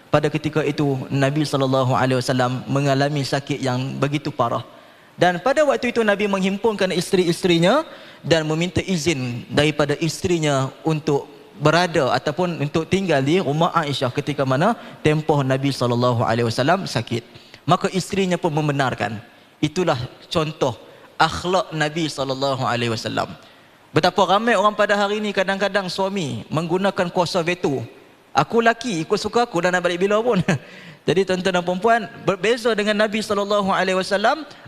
pada ketika itu Nabi SAW mengalami sakit yang begitu parah. Dan pada waktu itu Nabi menghimpunkan isteri-isterinya dan meminta izin daripada isterinya untuk berada ataupun untuk tinggal di rumah Aisyah ketika mana tempoh Nabi SAW sakit. Maka isterinya pun membenarkan. Itulah contoh akhlak Nabi SAW. Betapa ramai orang pada hari ini kadang-kadang suami menggunakan kuasa veto. Aku laki, ikut suka aku, dah nak balik bila pun. Jadi tuan-tuan dan puan-puan, berbeza dengan Nabi SAW,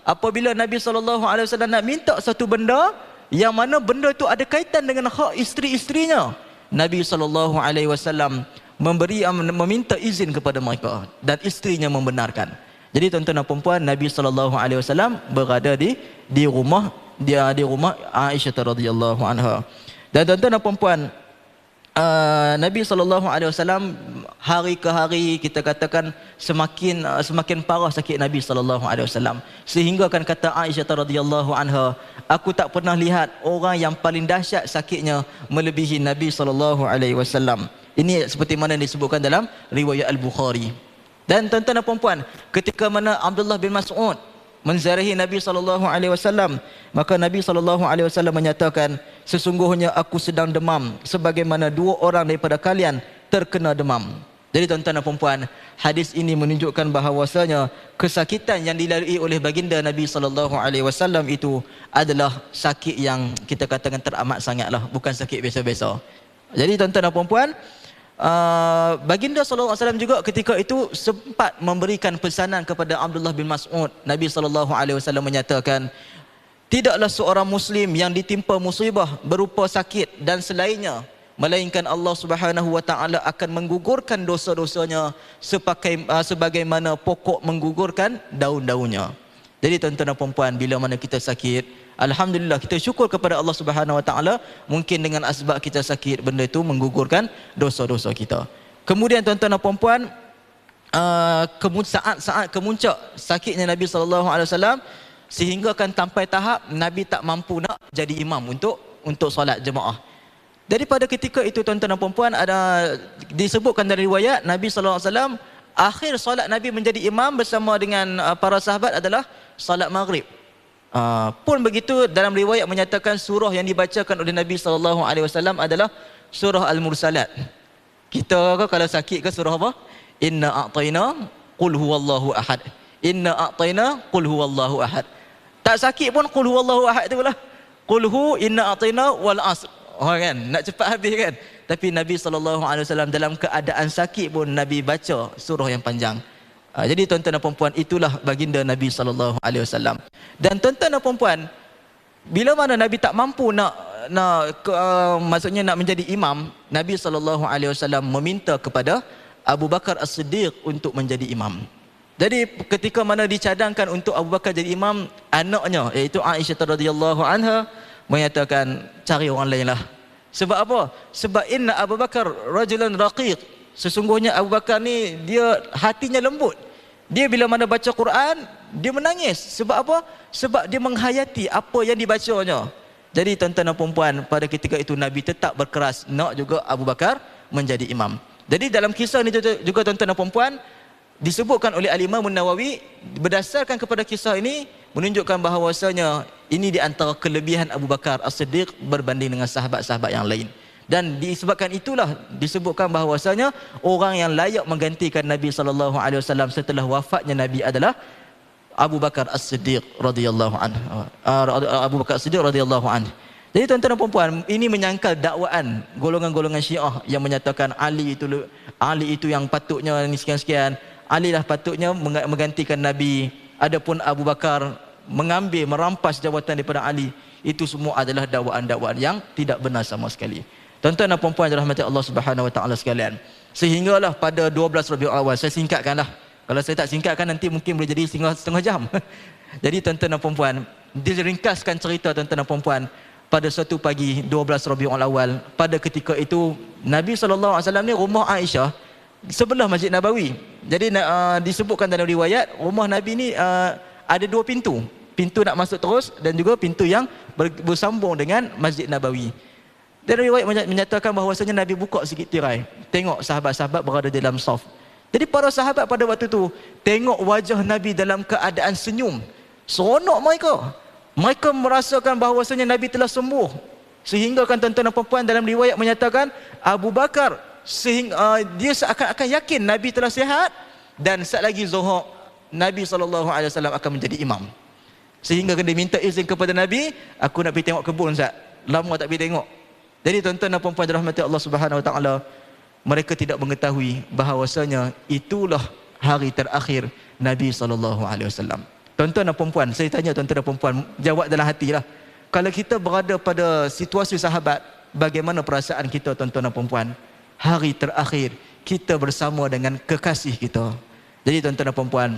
apabila Nabi SAW nak minta satu benda, yang mana benda itu ada kaitan dengan hak isteri-isterinya, Nabi SAW meminta izin kepada mereka dan isterinya membenarkan. Jadi tuan-tuan dan puan-puan, Nabi SAW berada di rumah Aisyah radhiyallahu anha. Dan tuan-tuan dan puan-puan, Nabi SAW hari ke hari kita katakan semakin parah sakit Nabi SAW, sehingga kan kata Aisyah radhiyallahu anha, aku tak pernah lihat orang yang paling dahsyat sakitnya melebihi Nabi SAW. Ini seperti mana disebutkan dalam riwayat Al-Bukhari. Dan tuan-tuan dan puan-puan, ketika mana Abdullah bin Mas'ud menziarahi Nabi SAW, maka Nabi SAW menyatakan, sesungguhnya aku sedang demam sebagaimana dua orang daripada kalian terkena demam. Jadi tuan-tuan dan puan, hadis ini menunjukkan bahawasanya kesakitan yang dilalui oleh baginda Nabi SAW itu adalah sakit yang kita katakan teramat sangatlah, bukan sakit biasa-biasa. Jadi tuan-tuan dan puan, baginda SAW juga ketika itu sempat memberikan pesanan kepada Abdullah bin Mas'ud. Nabi SAW menyatakan, tidaklah seorang Muslim yang ditimpa musibah berupa sakit dan selainnya, melainkan Allah Subhanahu wa taala akan menggugurkan dosa-dosanya sebagaimana pokok menggugurkan daun-daunnya. Jadi tuan-tuan dan puan, bila mana kita sakit, alhamdulillah kita syukur kepada Allah Subhanahu wa taala, mungkin dengan asbab kita sakit, benda itu menggugurkan dosa-dosa kita. Kemudian tuan-tuan dan puan, saat-saat kemuncak sakitnya Nabi SAW, sehingga kan sampai tahap Nabi tak mampu nak jadi imam untuk solat jemaah. Jadi pada ketika itu tuan-tuan dan puan, ada disebutkan dari riwayat Nabi SAW, akhir solat Nabi menjadi imam bersama dengan para sahabat adalah solat maghrib. Pun begitu, dalam riwayat menyatakan surah yang dibacakan oleh Nabi SAW adalah surah Al-Mursalat. Kita kalau sakit ke surah apa? Inna a'tayna qul huwallahu ahad. Inna a'tayna qul huwallahu ahad. Tak sakit pun qul huwallahu ahad tu lah. Qul hu inna a'tayna wal asr. Oh kan, nak cepat habis kan. Tapi Nabi SAW dalam keadaan sakit pun Nabi baca surah yang panjang. Jadi tuan-tuan dan puan, itulah baginda Nabi SAW. Dan tuan-tuan dan puan, bila mana Nabi tak mampu maksudnya nak menjadi imam, Nabi SAW meminta kepada Abu Bakar As-Siddiq untuk menjadi imam. Jadi ketika mana dicadangkan untuk Abu Bakar jadi imam, anaknya iaitu Aisyah radhiyallahu anha menyatakan, cari orang lain lah. Sebab apa? Sebab inna Abu Bakar rajulan raqiq. Sesungguhnya Abu Bakar ni dia hatinya lembut. Dia bila mana baca Quran, dia menangis. Sebab apa? Sebab dia menghayati apa yang dibacanya. Jadi tuan-tuan dan puan, pada ketika itu Nabi tetap berkeras nak juga Abu Bakar menjadi imam. Jadi dalam kisah ni juga tuan-tuan dan puan, disebutkan oleh Al-Imam An-Nawawi, berdasarkan kepada kisah ini menunjukkan bahawasanya ini di antara kelebihan Abu Bakar As-Siddiq berbanding dengan sahabat-sahabat yang lain. Dan disebabkan itulah disebutkan bahawasanya orang yang layak menggantikan Nabi SAW setelah wafatnya Nabi adalah Abu Bakar As-Siddiq radhiyallahu anhu. Abu Bakar As-Siddiq radhiyallahu anhu. Jadi tuan-tuan dan puan, ini menyangkal dakwaan golongan-golongan Syiah yang menyatakan Ali itu yang patutnya ni sekian-sekian. Ali lah patutnya menggantikan Nabi. Adapun Abu Bakar merampas jawatan daripada Ali. Itu semua adalah dakwaan-dakwaan yang tidak benar sama sekali. Tuan-tuan dan puan-puan dirahmati Allah Subhanahu wa taala sekalian. Sehinggalah pada 12 Rabiul Awal, saya singkatkanlah. Kalau saya tak singkatkan nanti mungkin boleh jadi setengah jam. Jadi tuan-tuan dan puan-puan, diringkaskan cerita tuan-tuan dan puan-puan, pada suatu pagi 12 Rabiul Awal, pada ketika itu Nabi SAW ni rumah Aisyah sebelah Masjid Nabawi. Jadi disebutkan dalam riwayat, rumah Nabi ni ada dua pintu. Pintu nak masuk terus dan juga pintu yang bersambung dengan Masjid Nabawi. Dan riwayat menyatakan bahawasanya Nabi buka sikit tirai, tengok sahabat-sahabat berada dalam saf. Jadi para sahabat pada waktu tu tengok wajah Nabi dalam keadaan senyum. Seronok mereka. Mereka merasakan bahawasanya Nabi telah sembuh. Sehingga kan tuan-tuan dan puan-puan, dalam riwayat menyatakan Abu Bakar dia seakan-akan yakin Nabi telah sihat, dan saat lagi Zuhur Nabi SAW akan menjadi imam. Sehingga dia minta izin kepada Nabi, aku nak pergi tengok kebun Ustaz, lama tak pergi tengok. Jadi tuan-tuan dan puan-puan dirahmati Allah Subhanahu wa taala, mereka tidak mengetahui bahawasanya itulah hari terakhir Nabi SAW. Tuan-tuan dan puan-puan, saya tanya tuan-tuan dan puan-puan, jawab dalam hatilah. Kalau kita berada pada situasi sahabat, bagaimana perasaan kita tuan-tuan dan puan-puan? Hari terakhir kita bersama dengan kekasih kita. Jadi tuan-tuan dan puan-puan,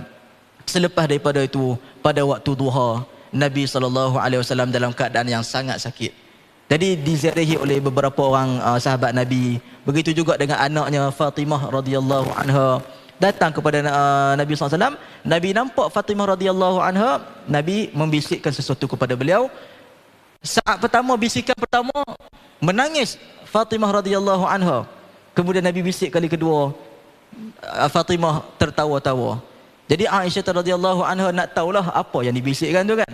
selepas daripada itu, pada waktu duha, Nabi SAW dalam keadaan yang sangat sakit. Jadi diziarahi oleh beberapa orang sahabat Nabi. Begitu juga dengan anaknya Fatimah radhiyallahu anha. Datang kepada Nabi SAW. Nabi nampak Fatimah radhiyallahu anha. Nabi membisikkan sesuatu kepada beliau. Saat pertama, bisikan pertama, menangis Fatimah radhiyallahu anha. Kemudian Nabi bisik kali kedua, Fatimah tertawa-tawa. Jadi Aisyah radhiyallahu anha nak tahulah apa yang dibisikkan tu kan.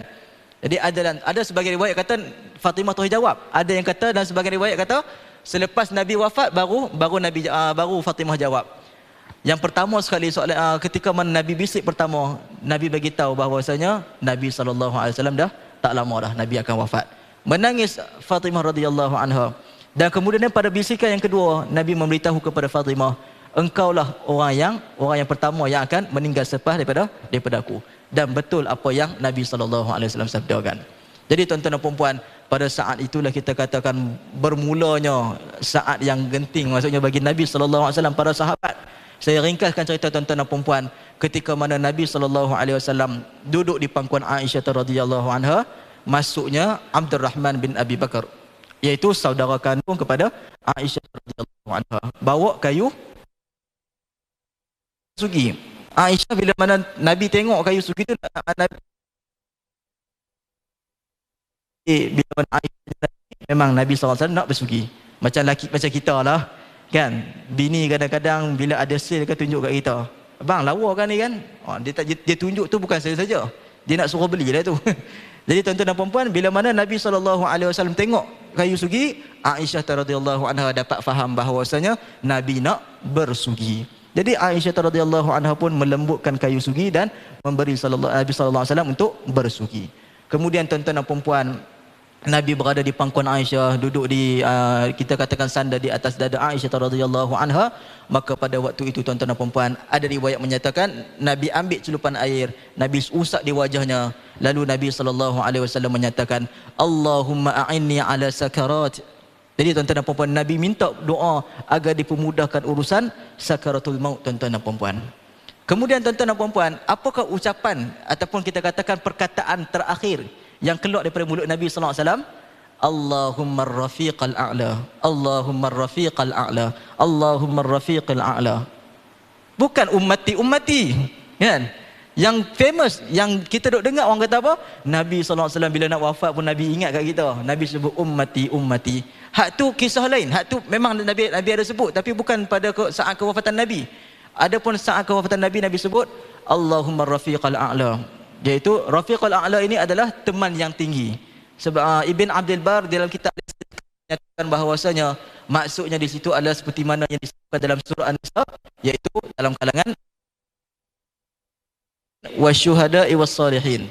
Jadi ada sebagian riwayat kata Fatimah terus jawab. Ada yang kata, dan sebagian riwayat kata selepas Nabi wafat baru Fatimah jawab. Yang pertama sekali soalan ketika mana Nabi bisik pertama, Nabi bagi tahu bahawasanya Nabi SAW dah tak lama dah Nabi akan wafat. Menangis Fatimah radhiyallahu anha. Dan kemudian pada bisikan yang kedua, Nabi memberitahu kepada Fatimah, engkaulah orang yang pertama yang akan meninggal selepas daripada aku. Dan betul apa yang Nabi SAW sabdakan. Jadi tuan-tuan dan puan-puan, pada saat itulah kita katakan bermulanya saat yang genting, maksudnya bagi Nabi SAW, para sahabat. Saya ringkaskan cerita tuan-tuan dan puan-puan, ketika mana Nabi SAW duduk di pangkuan Aisyah radhiyallahu anha, masuknya Abdurrahman bin Abi Bakar, iaitu saudara kandung kepada Aisyah radhiyallahu anha, bawa kayu sugi. Aisyah bila mana Nabi tengok kayu sugi itu, bila mana Aisyah, memang Nabi SAW nak bersugi. Macam laki macam kita lah kan, bini kadang-kadang bila ada sale kan tunjuk kat kita, abang lawa kan ni kan, dia tunjuk tu bukan sale saja, dia nak suruh beli lah tu. Jadi tuan-tuan dan puan-puan, bila mana Nabi SAW tengok kayu sugi, Aisyah radhiyallahu anha dapat faham bahawasanya Nabi nak bersugi. Jadi Aisyah radhiyallahu anha pun melembutkan kayu sugi dan memberi Nabi SAW untuk bersugi. Kemudian tuan-tuan dan puan-puan, Nabi berada di pangkuan Aisyah, duduk di kita katakan sandar di atas dada Aisyah radhiyallahu anha. Maka pada waktu itu tuan-tuan dan puan-puan, ada riwayat menyatakan Nabi ambil celupan air, Nabi usap di wajahnya, lalu Nabi SAW menyatakan, Allahumma a'inni ala sakarat. Jadi tuan-tuan dan puan-puan, Nabi minta doa agar dipermudahkan urusan sakaratul maut, tuan-tuan dan puan-puan. Kemudian tuan-tuan dan puan-puan, apakah ucapan ataupun kita katakan perkataan terakhir yang keluar daripada mulut Nabi SAW? Allahumma rafiqal a'la, Allahumma rafiqal a'la, Allahumma rafiqal a'la. Bukan ummati kan? Yang famous, yang kita duk dengar orang kata apa? Nabi SAW bila nak wafat pun Nabi ingat kat kita, Nabi sebut ummati. Hak tu kisah lain, hak tu memang Nabi ada sebut, tapi bukan pada saat kewafatan Nabi. Adapun saat kewafatan Nabi, Nabi sebut Allahumma rafiqal a'la, iaitu rafiqal a'la ini adalah teman yang tinggi. Sebab Ibn Abdul Bar dalam kitab menyatakan bahawasanya maksudnya di situ adalah seperti mana yang disebutkan dalam surah An-Nisa, iaitu dalam kalangan wasyuhada'i wassalihin.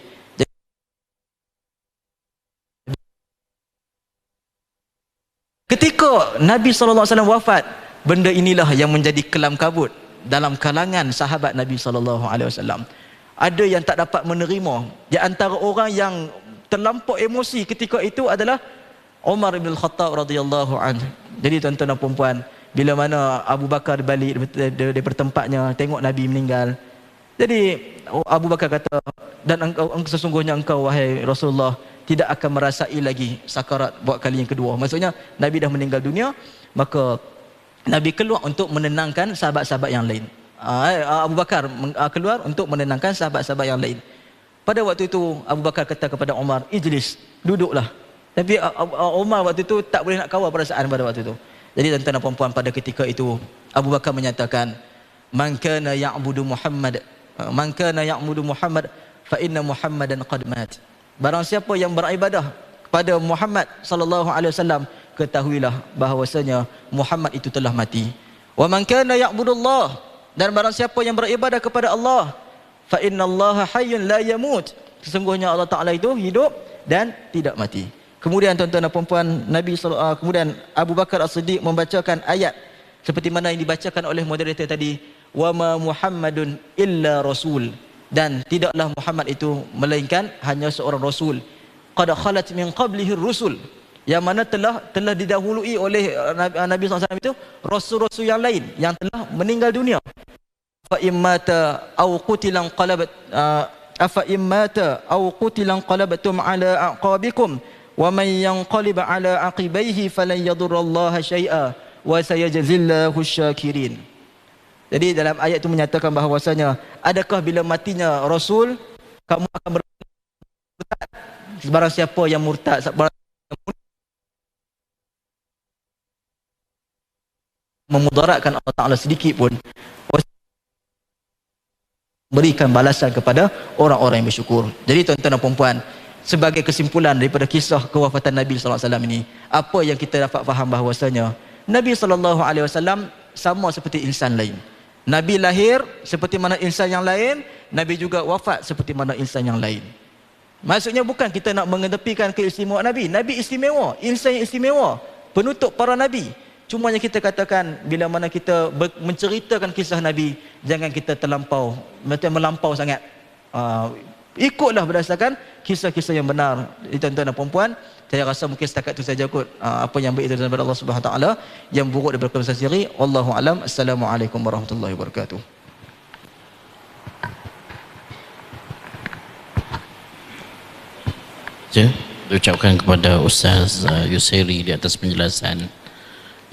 Ketika Nabi SAW wafat, benda inilah yang menjadi kelam kabut dalam kalangan sahabat Nabi SAW. Ada yang tak dapat menerima. Di antara orang yang terlampau emosi ketika itu adalah Umar bin Khattab radhiyallahu anhu. Jadi tuan-tuan dan puan-puan, bila mana Abu Bakar balik daripada tempatnya, tengok Nabi meninggal. Jadi Abu Bakar kata, dan sesungguhnya engkau wahai Rasulullah tidak akan merasai lagi sakarat buat kali yang kedua. Maksudnya Nabi dah meninggal dunia, maka Nabi keluar untuk menenangkan sahabat-sahabat yang lain. Abu Bakar keluar untuk menenangkan sahabat-sahabat yang lain. Pada waktu itu Abu Bakar kata kepada Umar, ijlis, duduklah. Tapi Umar waktu itu tak boleh nak kawal perasaan pada waktu itu. Jadi tuan-tuan dan puan-puan, pada ketika itu Abu Bakar menyatakan, man kana ya'budu Muhammad fa inna Muhammadan qad mat. Barang siapa yang beribadah kepada Muhammad sallallahu alaihi wasallam, ketahuilah bahawasanya Muhammad itu telah mati. Wa man kana ya'budullah, dan barang siapa yang beribadah kepada Allah, fa innallaha hayyun la yamut, sesungguhnya Allah Taala itu hidup dan tidak mati. Kemudian tuan-tuan dan puan-puan, kemudian Abu Bakar As-Siddiq membacakan ayat seperti mana yang dibacakan oleh moderator tadi, wa ma Muhammadun illa rasul, dan tidaklah Muhammad itu melainkan hanya seorang rasul. Qad khalat min qablihi rusul, yang mana telah didahului oleh Nabi SAW itu rasul-rasul yang lain yang telah meninggal dunia. Fa immata aw qutilan qalabat afa immata aw qutilan qalabatum ala aqabikum wa man yanqalib ala aqibaihi falan yadurrallaha syai'a wa sayajzillahu syakirin. Jadi dalam ayat itu menyatakan bahawasanya, adakah bila matinya Rasul kamu akan murtad? Barang siapa yang murtad, memudaratkan Allah Ta'ala sedikit pun, berikan balasan kepada orang-orang yang bersyukur. Jadi tuan-tuan dan puan-puan, sebagai kesimpulan daripada kisah kewafatan Nabi SAW ini, apa yang kita dapat faham bahawasanya Nabi SAW sama seperti insan lain. Nabi lahir seperti mana insan yang lain, Nabi juga wafat seperti mana insan yang lain. Maksudnya bukan kita nak mengedepikan keistimewaan Nabi. Nabi istimewa, insan yang istimewa, penutup para Nabi. Cumanya kita katakan bila mana kita menceritakan kisah Nabi, jangan kita melampau sangat. Ikutlah berdasarkan kisah-kisah yang benar. Tuan-tuan dan puan-puan, saya rasa mungkin setakat itu saja kot. Apa yang baik itu daripada Allah Subhanahu Wa Taala, yang buruk daripada kita sendiri. Wallahu alam. Assalamualaikum warahmatullahi wabarakatuh. Ucapkan kepada Ustaz Yusairi di atas penjelasan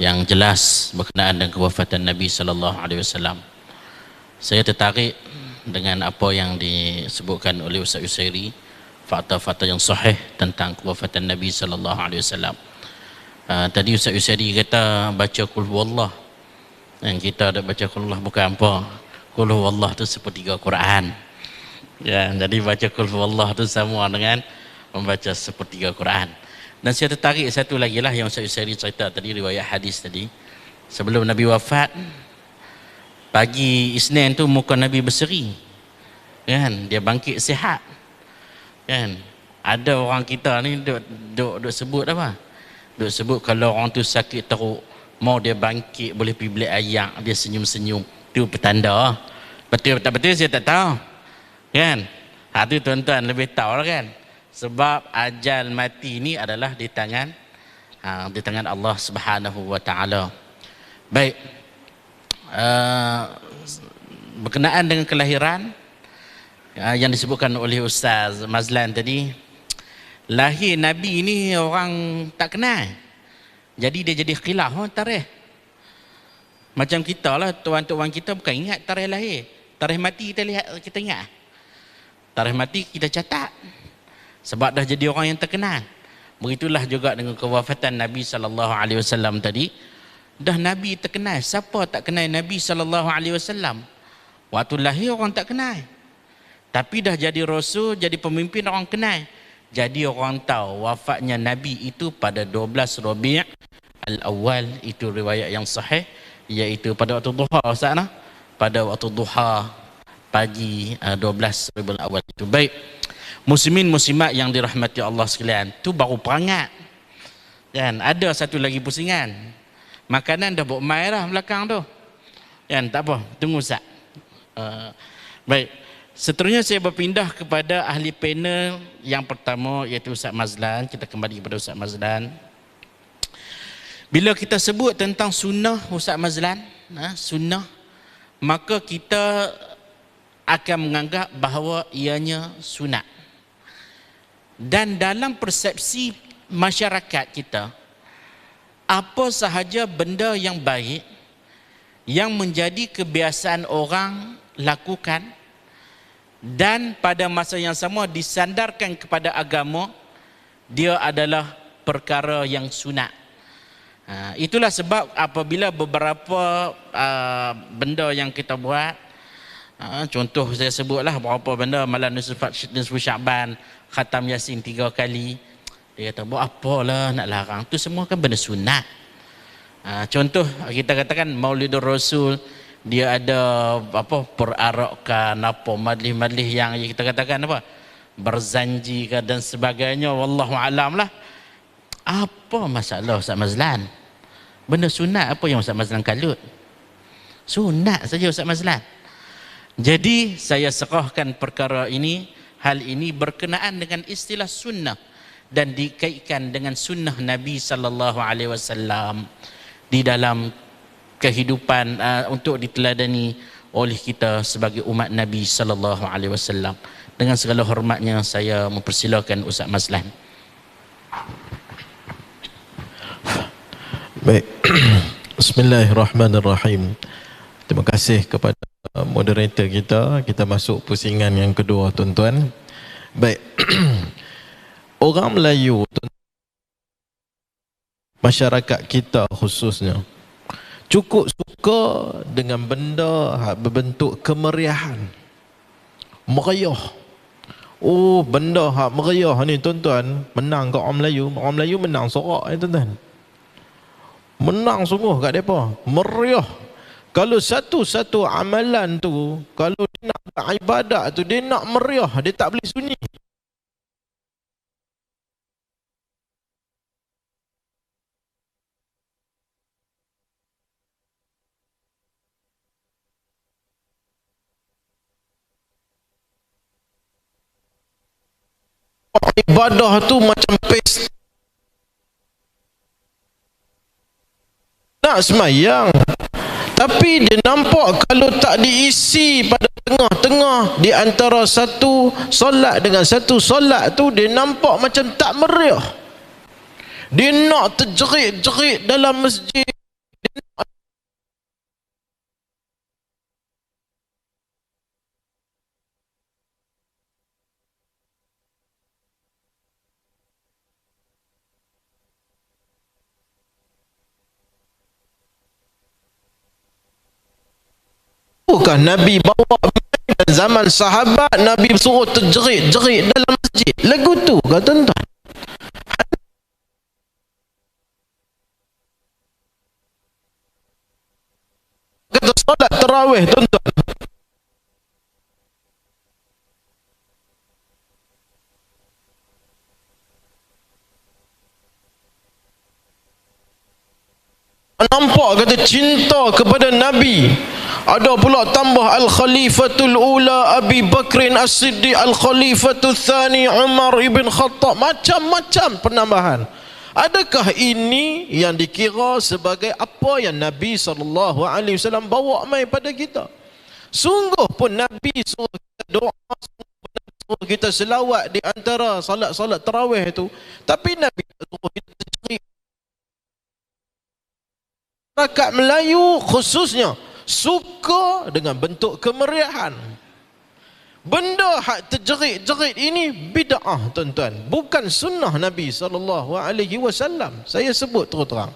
yang jelas berkenaan dengan kewafatan Nabi sallallahu alaihi wasallam. Saya tertarik dengan apa yang disebutkan oleh Ustaz Yusairi, fakta-fakta yang sahih tentang kewafatan Nabi sallallahu alaihi wasallam. Tadi Ustaz Yusairi kata baca qul huwallah. Dan kita ada baca qul huwallah bukan apa. Qul huwallah tu sepertiga Quran. Ya, jadi baca qul huwallah tu sama dengan membaca sepertiga Quran. Dan saya tertarik satu lagi lah yang Ustaz Yusairi cerita tadi, riwayat hadis tadi. Sebelum Nabi wafat, pagi Isnin tu muka Nabi berseri. Kan? Dia bangkit sihat. Kan? Ada orang kita ni duk sebut apa? Duk sebut kalau orang tu sakit teruk, mau dia bangkit boleh pergi beli ayak, dia senyum-senyum. Tu petanda. Betul tak betul saya tak tahu. Kan? Tu tuan-tuan lebih tahu lah kan. Sebab ajal mati ni adalah di tangan Allah Subhanahu Wa Taala. Baik, berkenaan dengan kelahiran yang disebutkan oleh Ustaz Mazlan tadi, lahir Nabi ni orang tak kenal, jadi dia jadi khilaf tarikh. Macam kita lah, tuan-tuan kita bukan ingat tarikh lahir, tarikh mati kita ingat, tarikh mati kita catat. Sebab dah jadi orang yang terkenal. Begitulah juga dengan kewafatan Nabi sallallahu alaihi wasallam tadi. Dah Nabi terkenal. Siapa tak kenal Nabi sallallahu alaihi wasallam? Waktu lahir orang tak kenal. Tapi dah jadi rasul, jadi pemimpin, orang kenal. Jadi orang tahu wafatnya Nabi itu pada 12 Rabi' al-Awwal. Itu riwayat yang sahih, iaitu pada waktu duha, Ustaz nah? Pada waktu duha pagi 12 Rabiul Awal itu. Baik. Muslimin muslimat yang dirahmati Allah sekalian, tu baru perangat. Dan ada satu lagi pusingan. Makanan dah buat mai dah belakang tu. Kan, tak apa, tunggu Ustaz. Baik. Seterusnya saya berpindah kepada ahli panel yang pertama, iaitu Ustaz Mazlan. Kita kembali kepada Ustaz Mazlan. Bila kita sebut tentang sunnah Ustaz Mazlan, sunnah, maka kita akan menganggap bahawa ianya sunat. Dan dalam persepsi masyarakat kita, apa sahaja benda yang baik yang menjadi kebiasaan orang lakukan dan pada masa yang sama disandarkan kepada agama, dia adalah perkara yang sunat. Itulah sebab apabila beberapa benda yang kita buat, contoh saya sebutlah beberapa benda, malam nisfu Syaban, khatam Yasin 3 kali. Dia kata, buat apalah nak larang? Tu semua kan benda sunat. Contoh kita katakan Maulidur Rasul, dia ada apa perarakan, apa majlis-majlis yang kita katakan apa berzanji dan sebagainya, wallahu alam lah. Apa masalah Ustaz Mazlan? Benda sunat apa yang Ustaz Mazlan kalut? Sunat saja Ustaz Mazlan. Jadi saya serahkan perkara ini, hal ini berkenaan dengan istilah sunnah dan dikaitkan dengan sunnah Nabi sallallahu alaihi wasallam di dalam kehidupan untuk diteladani oleh kita sebagai umat Nabi sallallahu alaihi wasallam. Dengan segala hormatnya saya mempersilakan Ustaz Mazlan. Baik. Bismillahirrahmanirrahim. Terima kasih kepada moderator kita. Kita masuk pusingan yang kedua, tuan-tuan. Baik. Orang Melayu, masyarakat kita khususnya, cukup suka dengan benda berbentuk kemeriahan, meriah. Oh, benda hak meriah ni tuan-tuan, menang kat orang Melayu. Orang Melayu menang sorak ni tuan-tuan. Menang sungguh kat mereka, meriah. Kalau satu-satu amalan tu, kalau dia nak buat ibadat tu, dia nak meriah, dia tak boleh sunyi. Ibadah tu macam pesta. Nak semayang, tapi dia nampak kalau tak diisi pada tengah-tengah di antara satu solat dengan satu solat tu, dia nampak macam tak meriah. Dia nak terjerit-jerit dalam masjid. Bukan Nabi bawa dan zaman sahabat Nabi suruh terjerit-jerit dalam masjid. Lagu tu kata tuan-tuan. Kata solat tarawih tuan-tuan. Nampak kata cinta kepada Nabi. Ada pula tambah Al-Khalifatul Ula Abi Bakrin As-Siddiq, Al-Khalifatul Thani Umar Ibn Khattab, macam-macam penambahan. Adakah ini yang dikira sebagai apa yang Nabi SAW bawa mai pada kita? Sungguh pun Nabi suruh kita doa, suruh kita selawat di antara salat-salat tarawih itu, tapi Nabi suruh kita cerit. Masyarakat Melayu khususnya suka dengan bentuk kemeriahan. Benda hak terjerit-jerit ini bid'ah tuan-tuan, bukan sunnah Nabi SAW. Saya sebut terus-terang.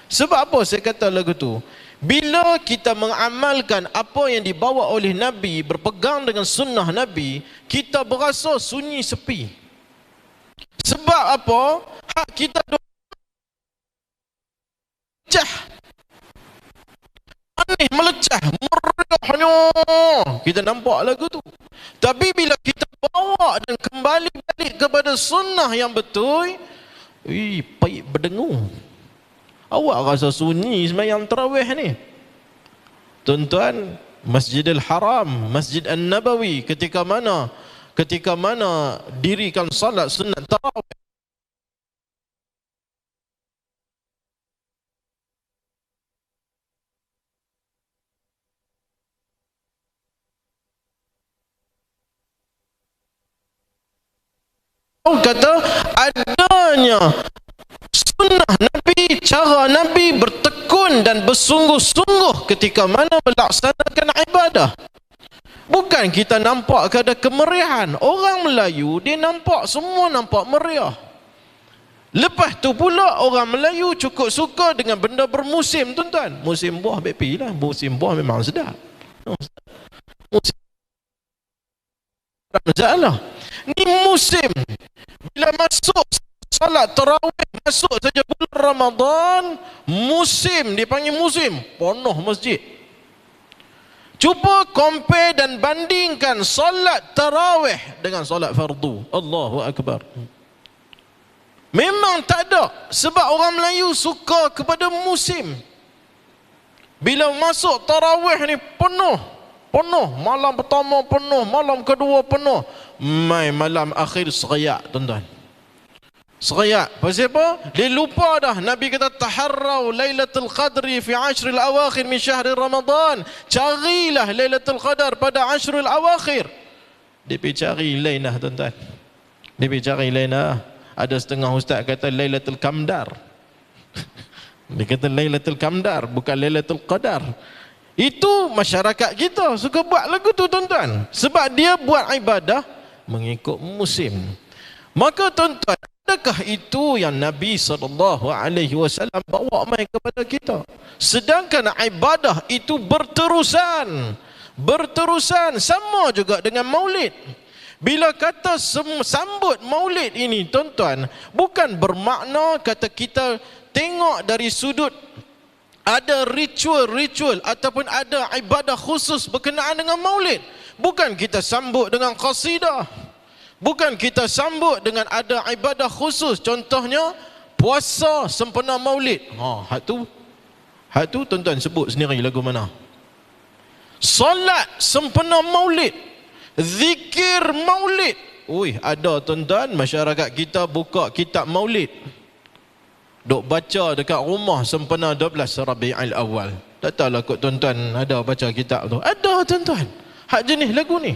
Sebab apa saya kata lagu tu? Bila kita mengamalkan apa yang dibawa oleh Nabi, berpegang dengan sunnah Nabi, kita berasa sunyi sepi. Sebab apa? Hak kita melecah, meriahnya kita nampak lagu tu. Tapi bila kita bawa dan kembali balik kepada sunnah yang betul, pahit berdengung. Awak rasa sunyi sembahyang tarawih ni tuan-tuan? Masjidil Haram, Masjid An-Nabawi, ketika mana dirikan salat sunat tarawih, kata adanya sunnah Nabi, cara Nabi bertekun dan bersungguh-sungguh ketika mana melaksanakan ibadah. Bukan kita nampak ada kemeriahan. Orang Melayu dia nampak semua nampak meriah. Lepas tu pula orang Melayu cukup suka dengan benda bermusim tuan-tuan. Musim buah bepi lah, musim buah memang sedap. Musim lah. Ni musim. Bila masuk salat tarawih, masuk saja bulan Ramadan, musim, dipanggil musim, penuh masjid. Cuba compare dan bandingkan salat tarawih dengan salat fardu. Allahu Akbar. Memang tak ada. Sebab orang Melayu suka kepada musim. Bila masuk tarawih ni penuh, malam pertama penuh, malam kedua penuh, malam akhir serayak tuan-tuan. Serayak. Pasal apa? Dia lupa dah. Nabi kata taharrau lailatul qadri fi ashril awakhir min syahril Ramadan. Carilah lailatul qadar pada ashril awakhir. Dia pergi cari lain lah tuan-tuan. Dia pergi cari lain lah. Ada setengah ustaz kata lailatul kamdar. Dia kata lailatul kamdar, bukan lailatul qadar. Itu masyarakat kita suka buat lagu tu tuan-tuan. Sebab dia buat ibadah mengikut musim. Maka tuan-tuan, adakah itu yang Nabi SAW bawa mai kepada kita? Sedangkan ibadah itu berterusan. Sama juga dengan maulid. Bila kata sambut maulid ini tuan-tuan, bukan bermakna kata kita tengok dari sudut ada ritual ataupun ada ibadah khusus berkenaan dengan maulid. Bukan kita sambut dengan qasidah, bukan kita sambut dengan ada ibadah khusus. Contohnya puasa sempena maulid. Hak tu tuan-tuan sebut sendiri lagu mana. Solat sempena maulid, zikir maulid. Ada tuan-tuan, masyarakat kita buka kitab maulid, duk baca dekat rumah sempena 12 Rabiul Awal. Tak tahulah kot tuan-tuan ada baca kitab tu. Ada tuan-tuan hak jenis lagu ni.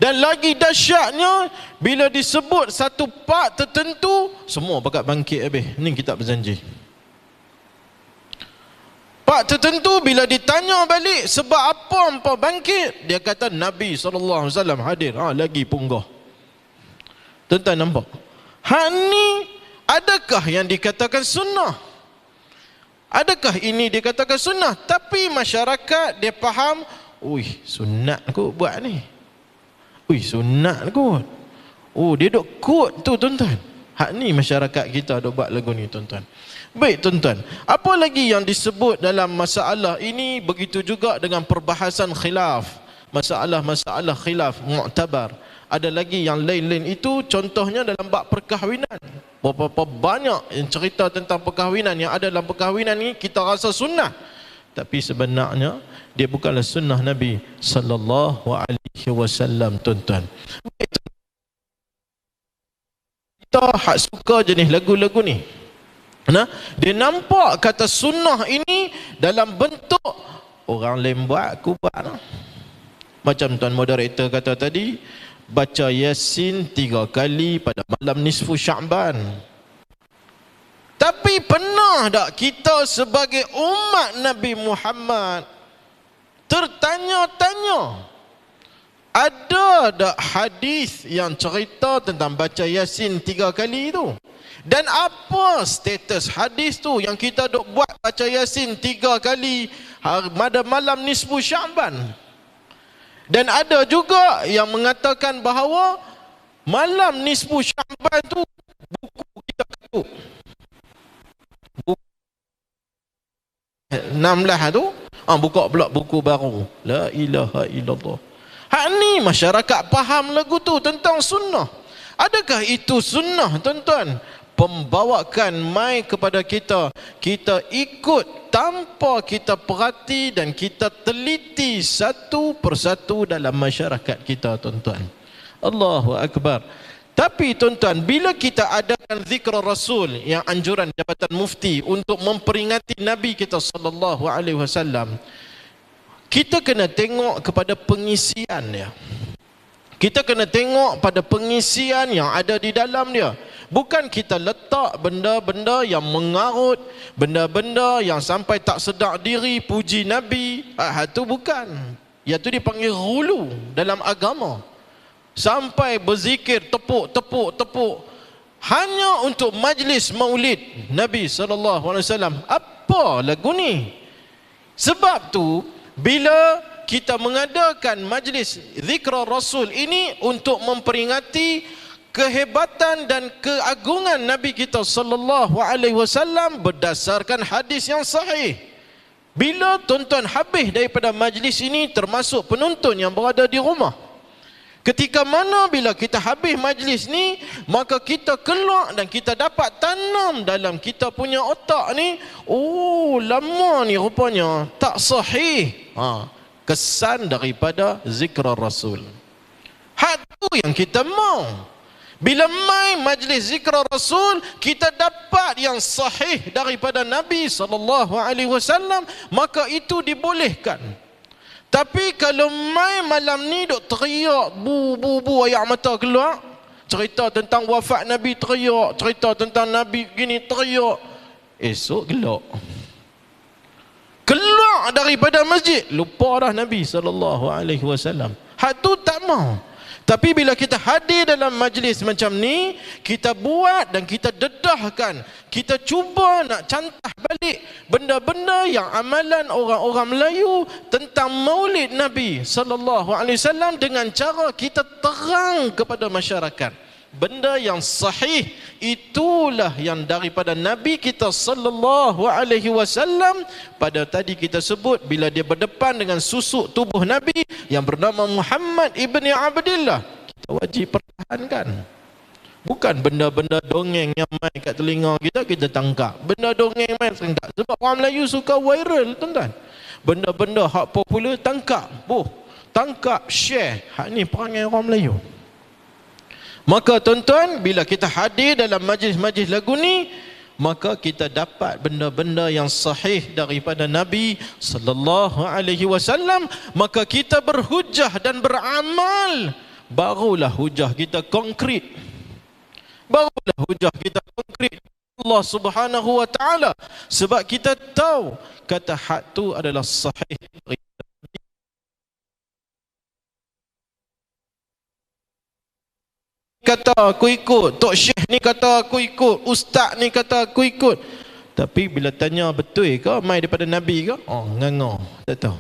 Dan lagi dahsyatnya, bila disebut satu part tertentu, semua bakat bangkit habis. Ni kitab berjanji. Part tertentu bila ditanya balik sebab apa hampa bangkit, dia kata Nabi SAW hadir. Lagi punggah. Tuan-tuan nampak? Hak ni adakah yang dikatakan sunnah? Adakah ini dikatakan sunnah? Tapi masyarakat dia faham, sunat kot buat ni. Sunat kot. Dia duk kod tu tuan-tuan. Hak ni masyarakat kita duk buat lagu ni tuan-tuan. Baik tuan-tuan, apa lagi yang disebut dalam masalah ini? Begitu juga dengan perbahasan khilaf, masalah-masalah khilaf mu'tabar. Ada lagi yang lain-lain itu, contohnya dalam bab perkahwinan. Berapa banyak yang cerita tentang perkahwinan yang ada dalam perkahwinan ini kita rasa sunnah, tapi sebenarnya dia bukanlah sunnah Nabi sallallahu alaihi wasallam tuan-tuan. Kita hak suka jenis lagu-lagu ni. Dia nampak kata sunnah ini dalam bentuk orang lain buat, aku buat. Macam tuan moderator kata tadi, baca Yasin 3 kali pada malam nisfu Sya'ban. Tapi pernah tak kita sebagai umat Nabi Muhammad tertanya-tanya, ada tak hadis yang cerita tentang baca Yasin 3 kali itu? Dan apa status hadis tu yang kita duk buat baca Yasin 3 kali pada malam nisfu Sya'ban? Dan ada juga yang mengatakan bahawa malam nisfu Sya'ban tu buku kita ketuk. Buku 16 tu buka pula buku baru. La ilaha illallah. Hak ni masyarakat faham lagu tu tentang sunnah. Adakah itu sunnah tuan-tuan? Pembawakan mai kepada kita, kita ikut tanpa kita perhati dan kita teliti satu persatu dalam masyarakat kita tuan-tuan. Allahu Akbar. Tapi tuan-tuan, bila kita adakan zikr Rasul yang anjuran Jabatan Mufti untuk memperingati Nabi kita sallallahu alaihi wasallam, kita kena tengok kepada pengisian dia. Kita kena tengok pada pengisian yang ada di dalam dia. Bukan kita letak benda-benda yang mengarut, benda-benda yang sampai tak sedar diri puji Nabi. Itu bukan. Itu dipanggil ghulu dalam agama. Sampai berzikir tepuk hanya untuk majlis maulid Nabi SAW. Apa lagu ni? Sebab tu bila kita mengadakan majlis zikra Rasul ini untuk memperingati kehebatan dan keagungan Nabi kita sallallahu alaihi wasallam berdasarkan hadis yang sahih. Bila tuan-tuan habis daripada majlis ini, termasuk penonton yang berada di rumah, ketika mana bila kita habis majlis ni, maka kita keluar dan kita dapat tanam dalam kita punya otak ni, lama ni rupanya tak sahih kesan daripada zikra Rasul. Hak tu yang kita mau. Bila mai majlis zikra Rasul, kita dapat yang sahih daripada Nabi SAW, maka itu dibolehkan. Tapi kalau mai malam ni duk teriak bu air mata keluar, cerita tentang wafat Nabi teriak, cerita tentang Nabi gini teriak, esok gelak, keluar daripada masjid, lupa dah Nabi SAW. Hak tu tak mau. Tapi bila kita hadir dalam majlis macam ni, kita buat dan kita dedahkan, kita cuba nak cantah balik benda-benda yang amalan orang-orang Melayu tentang maulid Nabi SAW dengan cara kita terang kepada masyarakat. benda yang sahih itulah yang daripada Nabi kita sallallahu alaihi wasallam. Pada tadi kita sebut bila dia berdepan dengan susuk tubuh Nabi yang bernama Muhammad ibni Abdillah, kita wajib pertahankan. Bukan benda-benda dongeng yang main kat telinga kita tangkap. Benda dongeng main tangkap. Sebab orang Melayu suka viral, tuan-tuan. Benda-benda hak popular tangkap. Tangkap, share. Hak ni perangai orang Melayu. Maka tuan-tuan, bila kita hadir dalam majlis-majlis lagu ni, maka kita dapat benda-benda yang sahih daripada Nabi sallallahu alaihi wasallam, maka kita berhujah dan beramal, barulah hujah kita konkret. Barulah hujah kita konkret Allah Subhanahu wa taala, sebab kita tahu kata hak tu adalah sahih. Kata aku ikut, Tok Syekh ni kata aku ikut, ustaz ni kata aku ikut. Tapi bila tanya betul ke mai daripada Nabi ke? Oh, ngangau, tak tahu.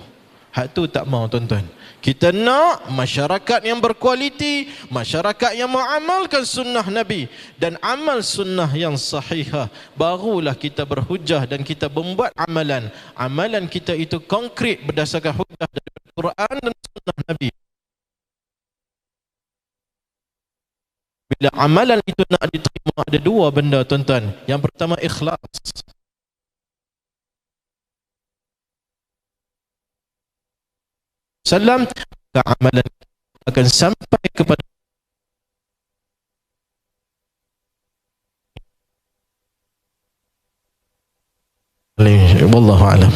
Hak tu tak mau, tuan-tuan. Kita nak masyarakat yang berkualiti, masyarakat yang mengamalkan sunnah Nabi dan amal sunnah yang sahihah. Barulah kita berhujah dan kita membuat amalan. Amalan kita itu konkret berdasarkan hujah dari Al-Quran dan sunnah Nabi. Bila amalan itu nak diterima, ada dua benda, tuan-tuan. Yang pertama, ikhlas. Salam, amalan akan sampai kepada wallahu alam.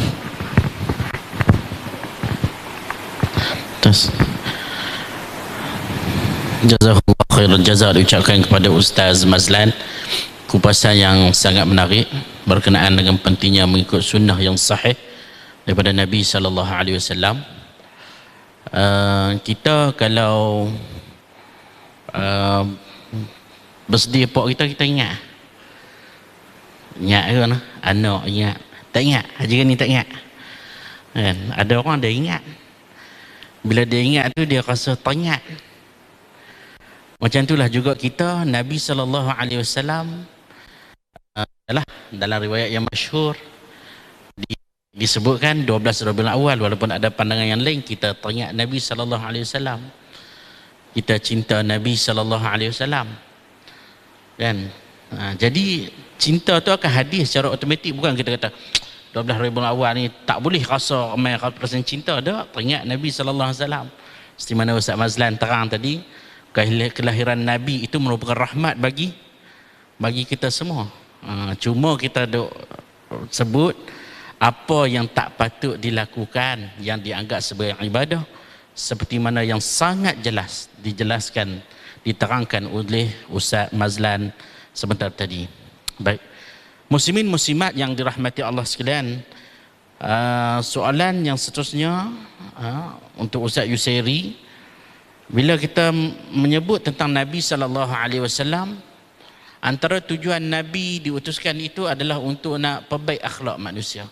Jazakallah khairan jazaa diucapkan kepada Ustaz Mazlan, kupasan yang sangat menarik berkenaan dengan pentingnya mengikut sunnah yang sahih daripada Nabi sallallahu alaihi wasallam. Kita kalau bersedia pok kita ingat ke mana? Anak ingat, tak ingat, haji ni tak ingat kan? Ada orang dia ingat, bila dia ingat tu dia rasa teringat. Macam itulah juga kita. Nabi SAW dalam riwayat yang masyhur disebutkan 12 Rabiul Awal, walaupun ada pandangan yang lain, kita teringat Nabi SAW, kita cinta Nabi SAW kan. Jadi cinta tu akan hadir secara automatik. Bukan kita kata 12 Rabiul Awal ni tak boleh rasa ramai perasaan cinta. Tak, teringat Nabi SAW. Seperti mana Ustaz Mazlan terang tadi, kelahiran Nabi itu merupakan rahmat bagi kita semua. Cuma kita duk sebut apa yang tak patut dilakukan, yang dianggap sebagai ibadah, seperti mana yang sangat jelas dijelaskan, diterangkan oleh Ustaz Mazlan sebentar tadi. Baik, muslimin muslimat yang dirahmati Allah sekalian, soalan yang seterusnya untuk Ustaz Yusairi. Bila kita menyebut tentang Nabi SAW, antara tujuan Nabi diutuskan itu adalah untuk nak perbaik akhlak manusia.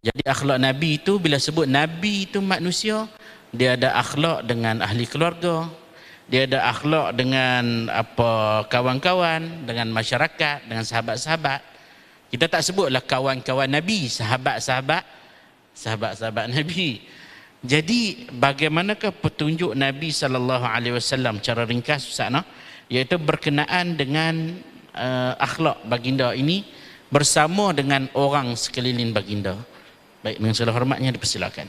Jadi akhlak Nabi itu, bila sebut Nabi itu manusia, dia ada akhlak dengan ahli keluarga, dia ada akhlak dengan kawan-kawan, dengan masyarakat, dengan sahabat-sahabat. Kita tak sebutlah kawan-kawan Nabi, sahabat-sahabat Nabi. Jadi bagaimanakah petunjuk Nabi SAW cara ringkas Ustaz, iaitu berkenaan dengan akhlak baginda ini bersama dengan orang sekeliling baginda. Baik, dengan segala hormatnya dipersilakan.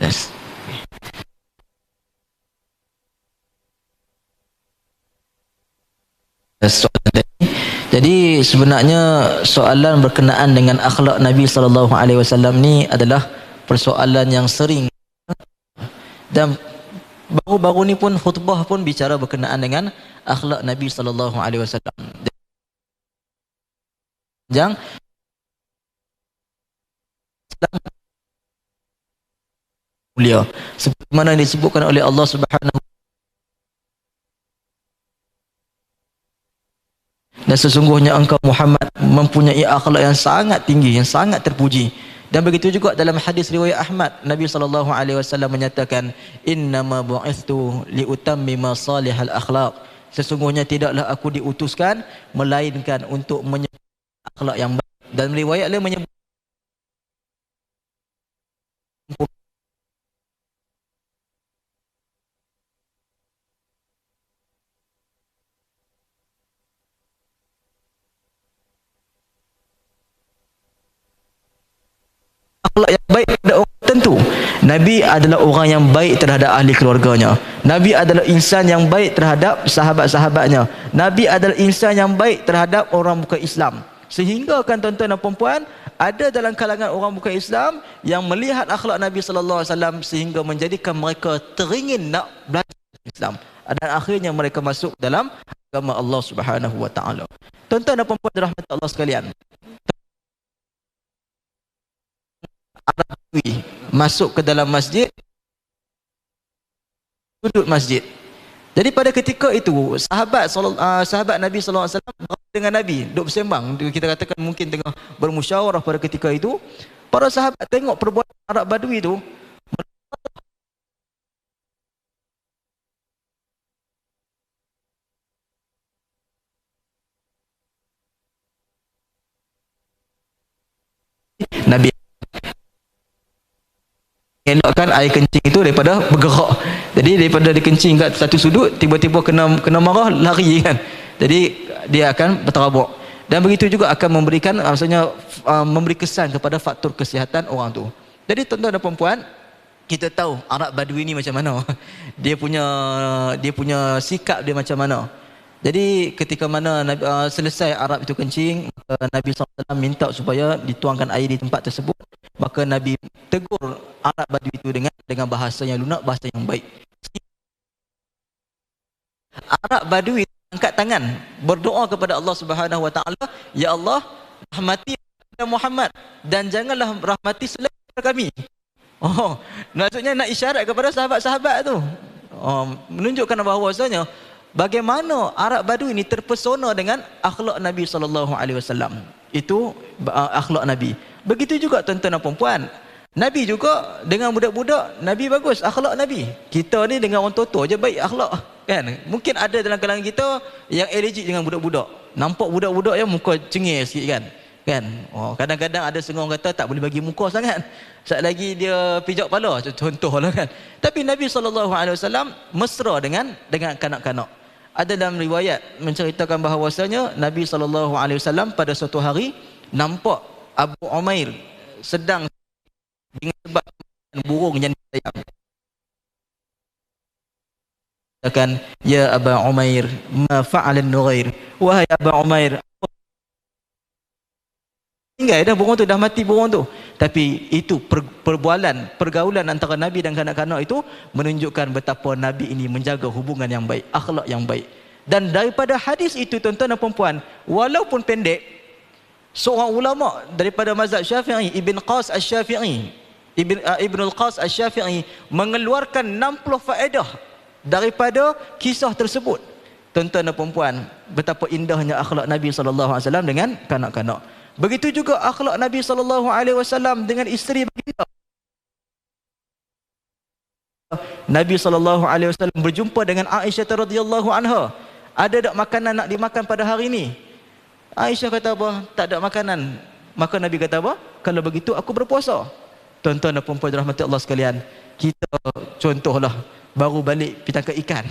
Yes. Jadi sebenarnya soalan berkenaan dengan akhlak Nabi SAW ni adalah persoalan yang sering, dan baru-baru ni pun khutbah pun bicara berkenaan dengan akhlak Nabi SAW. Jangan mulia seperti mana disebutkan oleh Allah Subhanahu, dan sesungguhnya engkau Muhammad mempunyai akhlak yang sangat tinggi, yang sangat terpuji, Dan begitu juga dalam hadis riwayat Ahmad, Nabi SAW menyatakan, innama bu'ithtu liutammima salihal akhlaq. Sesungguhnya tidaklah aku diutuskan melainkan untuk menyempurnakan akhlak yang baik. Dan riwayat lain menyebut akhlak yang baik pada orang tertentu. Nabi adalah orang yang baik terhadap ahli keluarganya. Nabi adalah insan yang baik terhadap sahabat-sahabatnya. Nabi adalah insan yang baik terhadap orang bukan Islam. Sehingga kan tuan-tuan dan puan-puan, ada dalam kalangan orang bukan Islam yang melihat akhlak Nabi sallallahu alaihi wasallam sehingga menjadikan mereka teringin nak belajar Islam. Dan akhirnya mereka masuk dalam agama Allah Subhanahu wa taala. Tuan-tuan dan puan-puan dirahmati Allah sekalian, Arab masuk ke dalam masjid, sudut masjid. Jadi pada ketika itu sahabat Nabi sallallahu alaihi wasallam dengan Nabi duduk bersembang, kita katakan mungkin tengah bermusyawarah pada ketika itu. Para sahabat tengok perbuatan Arab Badui itu, Nabi elakkan air kencing itu daripada bergerak. Jadi daripada dikencing kat satu sudut, tiba-tiba kena marah, lari kan. Jadi dia akan berterabak. Dan begitu juga akan memberikan, maksudnya memberi kesan kepada faktor kesihatan orang tu. Jadi tuan-tuan dan puan-puan, kita tahu Arab Badui ni macam mana. Dia punya sikap dia macam mana. Jadi ketika mana selesai Arab itu kencing, Nabi SAW minta supaya dituangkan air di tempat tersebut. Maka Nabi tegur Arab Badui itu dengan bahasa yang lunak, bahasa yang baik. Arab Badui angkat tangan berdoa kepada Allah Subhanahu wa taala, ya Allah, rahmati Muhammad dan janganlah rahmati selain kami. Oh, maksudnya nak isyarat kepada sahabat-sahabat tu. Menunjukkan bahawasanya bagaimana Arab Badui ini terpesona dengan akhlak Nabi sallallahu alaihi wasallam. Itu akhlak Nabi. Begitu juga tuan-tuan dan puan-puan, Nabi juga dengan budak-budak, Nabi bagus akhlak Nabi. Kita ni dengan orang tua-tua je baik akhlak, kan? Mungkin ada dalam kalangan kita yang allergic dengan budak-budak. Nampak budak-budak yang muka cengih sikit kan? Kadang-kadang ada setengah orang kata tak boleh bagi muka sangat. Sat lagi dia pijak kepala, contohlah kan. Tapi Nabi SAW mesra dengan kanak-kanak. Ada dalam riwayat menceritakan bahawasanya Nabi SAW pada suatu hari nampak Abu Umair sedang dengan sebab burung yang disayang. Katakan, ya Aba Umair, ma fa'alan Nughair. Wahai Aba Umair, tinggal dah burung tu, dah mati burung tu. Tapi itu pergaulan antara Nabi dan kanak-kanak itu menunjukkan betapa Nabi ini menjaga hubungan yang baik, akhlak yang baik. Dan daripada hadis itu tuan-tuan dan puan-puan, walaupun pendek, seorang ulama daripada mazhab Syafi'i, Ibn Qas Asy-Syafi'i, Ibn al-Qas Asy-Syafi'i mengeluarkan 60 faedah daripada kisah tersebut. Tuan-tuan dan puan-puan, betapa indahnya akhlak Nabi sallallahu alaihi wasallam dengan kanak-kanak. Begitu juga akhlak Nabi sallallahu alaihi wasallam dengan isteri baginda. Nabi sallallahu alaihi wasallam berjumpa dengan Aisyah radhiyallahu anha. Ada tak makanan nak dimakan pada hari ini? Aisyah kata apa? Tak ada makanan. Maka Nabi kata apa? Kalau begitu aku berpuasa. Tuan-tuan dan puan-puan rahmati Allah sekalian, kita contohlah baru balik pergi tangkap ikan,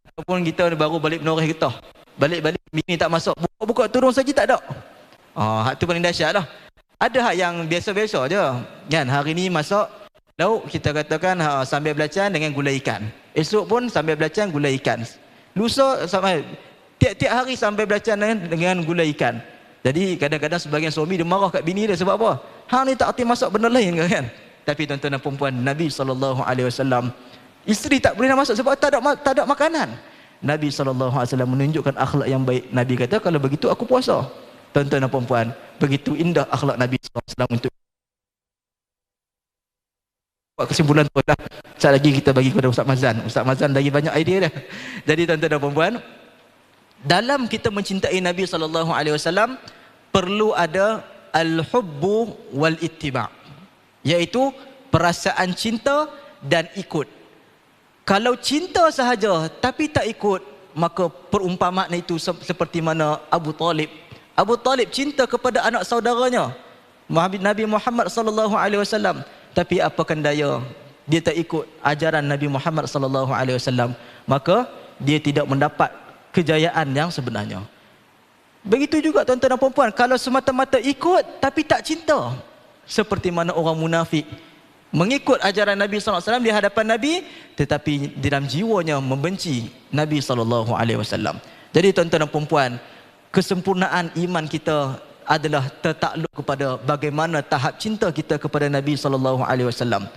ataupun kita baru balik menoreh getah, balik-balik bini tak masuk, buka turun saja tak ada. Hak tu paling dahsyat lah. Ada hak yang biasa-biasa je kan. Hari ni masak lauk, kita katakan sambal belacan dengan gulai ikan. Esok pun sambal belacan gulai ikan. Lusa sampai tiap-tiap hari sambal belacan dengan gulai ikan. Jadi kadang-kadang sebagian suami dia marah kat bini dia sebab apa? Hang ni tak erti masak benda lain kan? Tapi tuan-tuan dan puan-puan, Nabi SAW, isteri tak boleh nak masak sebab tak ada makanan. Nabi SAW menunjukkan akhlak yang baik. Nabi kata, kalau begitu aku puasa. Tuan-tuan dan puan-puan, begitu indah akhlak Nabi SAW untuk buat kesimpulan tu lah. Sekejap lagi kita bagi kepada Ustaz Mazan. Ustaz Mazan lagi banyak idea dah. Jadi tuan-tuan dan puan-puan, dalam kita mencintai Nabi SAW perlu ada al-hubbu wal ittiba'. iaitu perasaan cinta dan ikut. Kalau cinta sahaja tapi tak ikut, maka perumpamaan itu seperti mana Abu Talib. Abu Talib cinta kepada anak saudaranya Nabi Muhammad sallallahu alaihi wasallam, tapi apakan daya, dia tak ikut ajaran Nabi Muhammad sallallahu alaihi wasallam, maka dia tidak mendapat kejayaan yang sebenarnya. Begitu juga tuan-tuan dan puan-puan, kalau semata-mata ikut tapi tak cinta, seperti mana orang munafik mengikut ajaran Nabi sallallahu alaihi wasallam di hadapan Nabi, tetapi dalam jiwanya membenci Nabi sallallahu alaihi wasallam. Jadi tuan-tuan dan puan-puan, kesempurnaan iman kita adalah tertakluk kepada bagaimana tahap cinta kita kepada Nabi sallallahu alaihi wasallam.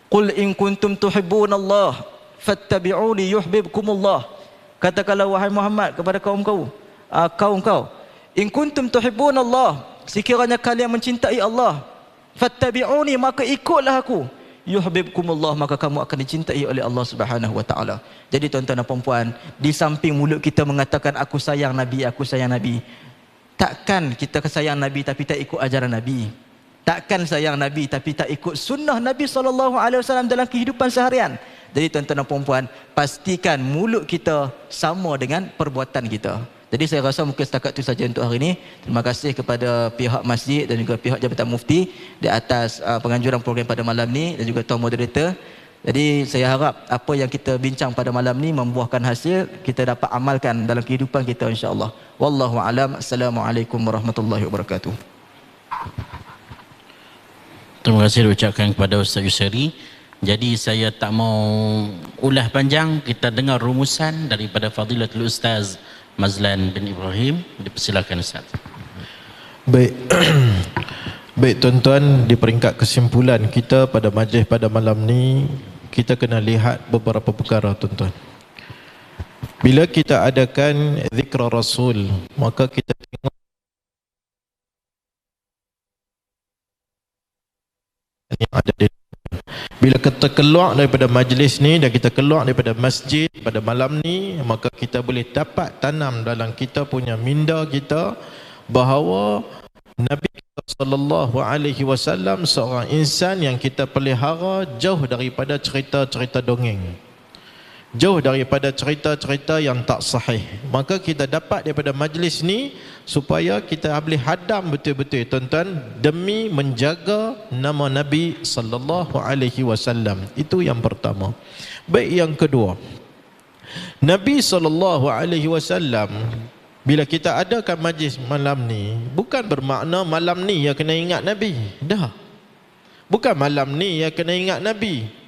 Qul in kuntum tuhibbunallah fattabi'uni yuhibbukumullah. Katakanlah wahai Muhammad kepada kaum kau, in kuntum tuhibbunallah, sekiranya kalian mencintai Allah, fattabi'uni, maka ikutlah aku, yuhibbukumullah, maka kamu akan dicintai oleh Allah Subhanahu wa taala. Jadi tuan-tuan dan puan-puan, di samping mulut kita mengatakan aku sayang Nabi, takkan kita sayang Nabi tapi tak ikut ajaran Nabi. Takkan sayang Nabi tapi tak ikut sunnah Nabi SAW dalam kehidupan seharian. Jadi tuan-tuan dan puan-puan, pastikan mulut kita sama dengan perbuatan kita. Jadi saya rasa mungkin setakat itu saja untuk hari ini. Terima kasih kepada pihak masjid dan juga pihak Jabatan Mufti di atas penganjuran program pada malam ni, dan juga tuan moderator. Jadi saya harap apa yang kita bincang pada malam ni membuahkan hasil, kita dapat amalkan dalam kehidupan kita insya-Allah. Wallahu alam. Assalamualaikum warahmatullahi wabarakatuh. Terima kasih diucapkan kepada Ustaz Yusri. Jadi saya tak mau ulah panjang, kita dengar rumusan daripada Fadilatul Ustaz Mazlan bin Ibrahim. Dipersilakan Ustaz. Baik. Baik tuan-tuan, di peringkat kesimpulan kita pada majlis pada malam ni, kita kena lihat beberapa perkara tuan-tuan. Bila kita adakan zikra Rasul, maka kita tengok yang ada di. Bila kita keluar daripada majlis ni dan kita keluar daripada masjid pada malam ni, maka kita boleh dapat tanam dalam kita punya minda kita bahawa Nabi sallallahu alaihi wasallam seorang insan yang kita pelihara jauh daripada cerita-cerita dongeng, jauh daripada cerita-cerita yang tak sahih. Maka kita dapat daripada majlis ni supaya kita boleh hadam betul-betul tuan-tuan demi menjaga nama Nabi sallallahu alaihi wasallam. Itu yang pertama. Baik, yang kedua, Nabi sallallahu alaihi wasallam, bila kita adakan majlis malam ni, bukan bermakna malam ni ya kena ingat Nabi. Dah. Bukan malam ni ya kena ingat Nabi.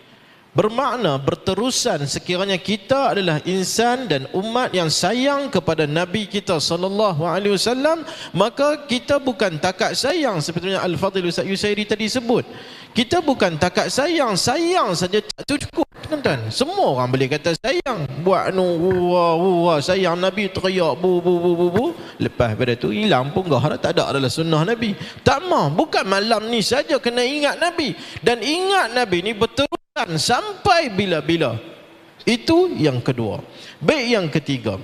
Bermakna berterusan sekiranya kita adalah insan dan umat yang sayang kepada Nabi kita sallallahu alaihi wasallam, maka kita bukan takat sayang seperti yang Al-Fadhil Ustaz Yusairi tadi sebut. Kita bukan takat sayang saja tak cukup tuan-tuan. Semua orang boleh kata sayang, buat sayang Nabi, teriak bu. Lepas pada tu hilang pun dah tak ada adalah sunnah Nabi. Tak mau, bukan malam ni saja kena ingat Nabi, dan ingat Nabi ni berterusan sampai bila-bila. Itu yang kedua. Baik, yang ketiga,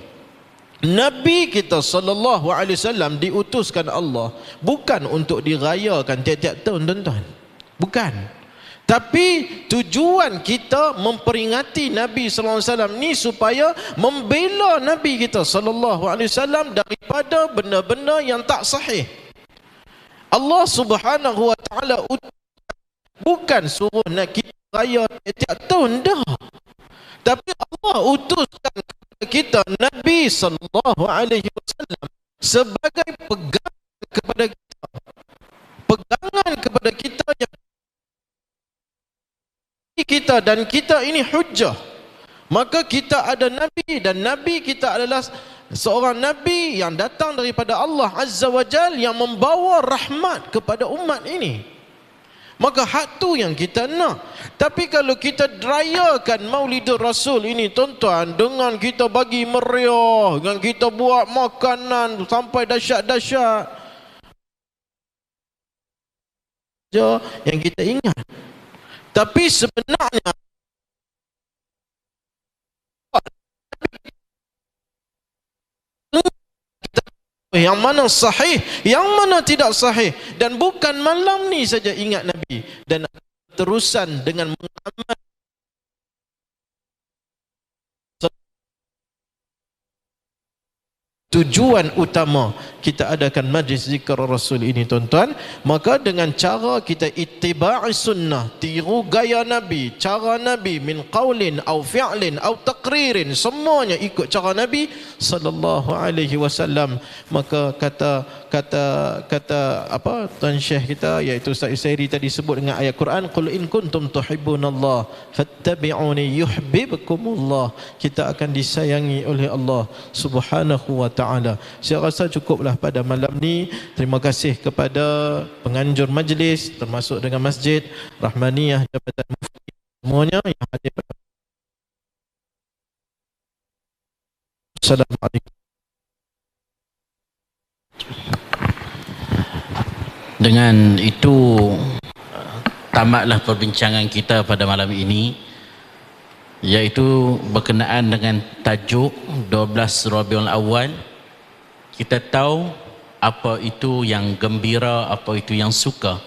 Nabi kita sallallahu alaihi wasallam diutuskan Allah bukan untuk dirayakan tiap-tiap tahun tuan-tuan. Bukan. Tapi tujuan kita memperingati Nabi sallallahu alaihi wasallam ni supaya membela Nabi kita sallallahu alaihi wasallam daripada benda-benda yang tak sahih. Allah Subhanahu wa taala bukan suruh nak kita raya tiap tahun dah. Tapi Allah utuskan kepada kita Nabi sallallahu alaihi wasallam sebagai pegangan kepada kita. Pegangan kepada kita yang kita, dan kita ini hujjah. Maka kita ada Nabi, dan Nabi kita adalah seorang Nabi yang datang daripada Allah Azza wa Jal, yang membawa rahmat kepada umat ini. Maka hak tu yang kita nak. Tapi kalau kita rayakan Maulidur Rasul ini tuan-tuan, dengan kita bagi meriah, dengan kita buat makanan sampai dahsyat-dahsyat, yang kita ingat. Tapi sebenarnya kita yang mana sahih, yang mana tidak sahih. Dan bukan malam ni saja ingat Nabi, dan terusan dengan mengamal. Tujuan utama kita adakan majlis zikr Rasul ini, tuan-tuan, maka dengan cara kita ittiba'i sunnah, tiru gaya Nabi, cara Nabi, min qaulin au fi'lin au taqririn, semuanya ikut cara Nabi sallallahu alaihi wasallam. Maka kata apa Tuan Syekh kita, iaitu Ustaz Isairi tadi sebut dengan ayat Quran, qul in kuntum tuhibbunallah fattabi'uni yuhibbukumullah. Kita akan disayangi oleh Allah Subhanahu wa taala. Saya rasa cukuplah pada malam ni. Terima kasih kepada penganjur majlis, termasuk dengan Masjid Rahmaniyah Jabatan Mufti semuanya yang hadir. Assalamualaikum. Dengan itu tamatlah perbincangan kita pada malam ini, iaitu berkenaan dengan tajuk 12 Rabiul Awal. Kita tahu apa itu yang gembira, apa itu yang suka.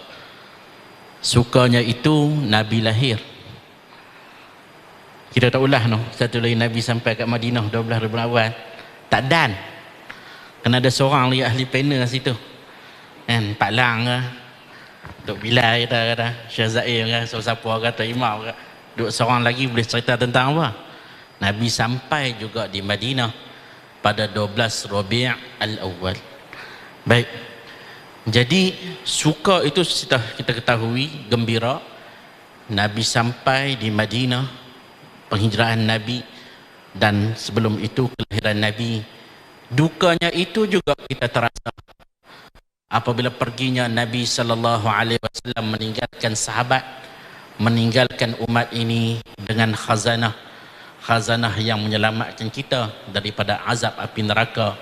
Sukanya itu Nabi lahir. Kita tak ulah no, satu lagi Nabi sampai kat Madinah 12 Rabiul Awal. Tak dan. Kena ada seorang lagi ahli panel kat situ. Kan Pak Lang ke, Duk Bilal kata Syekh Zaim ke, siapa kata Imam ke, duk seorang lagi boleh cerita tentang apa. Nabi sampai juga di Madinah pada 12 Rabi' al-Awwal. Baik. Jadi suka itu kita ketahui, gembira. Nabi sampai di Madinah, penghijrahan Nabi, dan sebelum itu kelahiran Nabi. Dukanya itu juga kita terasa apabila perginya Nabi sallallahu alaihi wasallam meninggalkan sahabat, meninggalkan umat ini dengan khazanah yang menyelamatkan kita daripada azab api neraka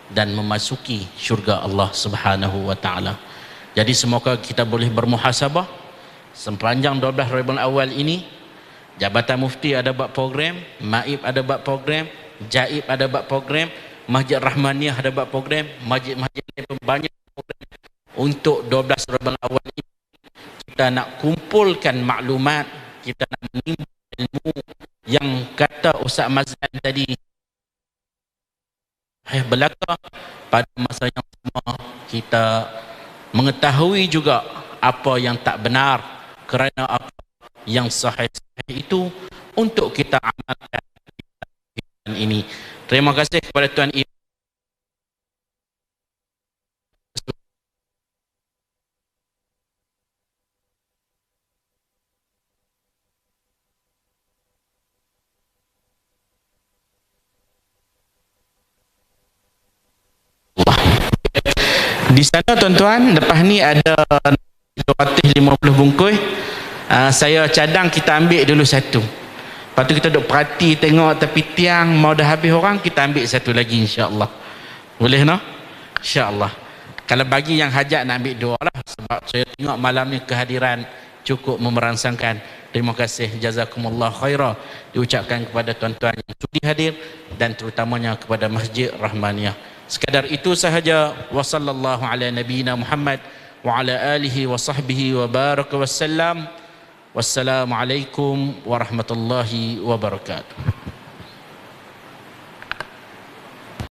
dan memasuki syurga Allah Subhanahu wa taala. Jadi semoga kita boleh bermuhasabah sepanjang 12 Rabiul Awal ini. Jabatan Mufti ada buat program, Maib ada buat program, Jaib ada buat program, Masjid Rahmaniyah ada buat program, masjid-masjid lain pun banyak program untuk 12 Rabiul Awal ini. Kita nak kumpulkan maklumat, kita nak menimbul ilmu yang kata Ustaz Mazlan tadi belaka. Pada masa yang sama kita mengetahui juga apa yang tak benar, kerana apa yang sahih itu untuk kita amalkan ini. Terima kasih kepada Tuan Imam. Di sana tuan-tuan, lepas ni ada 250 bungkus. Saya cadang kita ambil dulu satu. Lepas tu kita duduk perhati tengok tepi tiang, mau dah habis orang, kita ambil satu lagi insya-Allah. Boleh no? Insya-Allah. Kalau bagi yang hajat nak ambil dua lah, sebab saya tengok malam ni kehadiran cukup memerangsangkan. Terima kasih, jazakumullah khairah diucapkan kepada tuan-tuan yang sudi hadir dan terutamanya kepada Masjid Rahmaniyah. Sekadar itu sahaja. Wa sallallahu ala nabiyyina Muhammad wa ala alihi wa sahbihi wa baraka wassalam. Wassalamualaikum warahmatullahi wabarakatuh.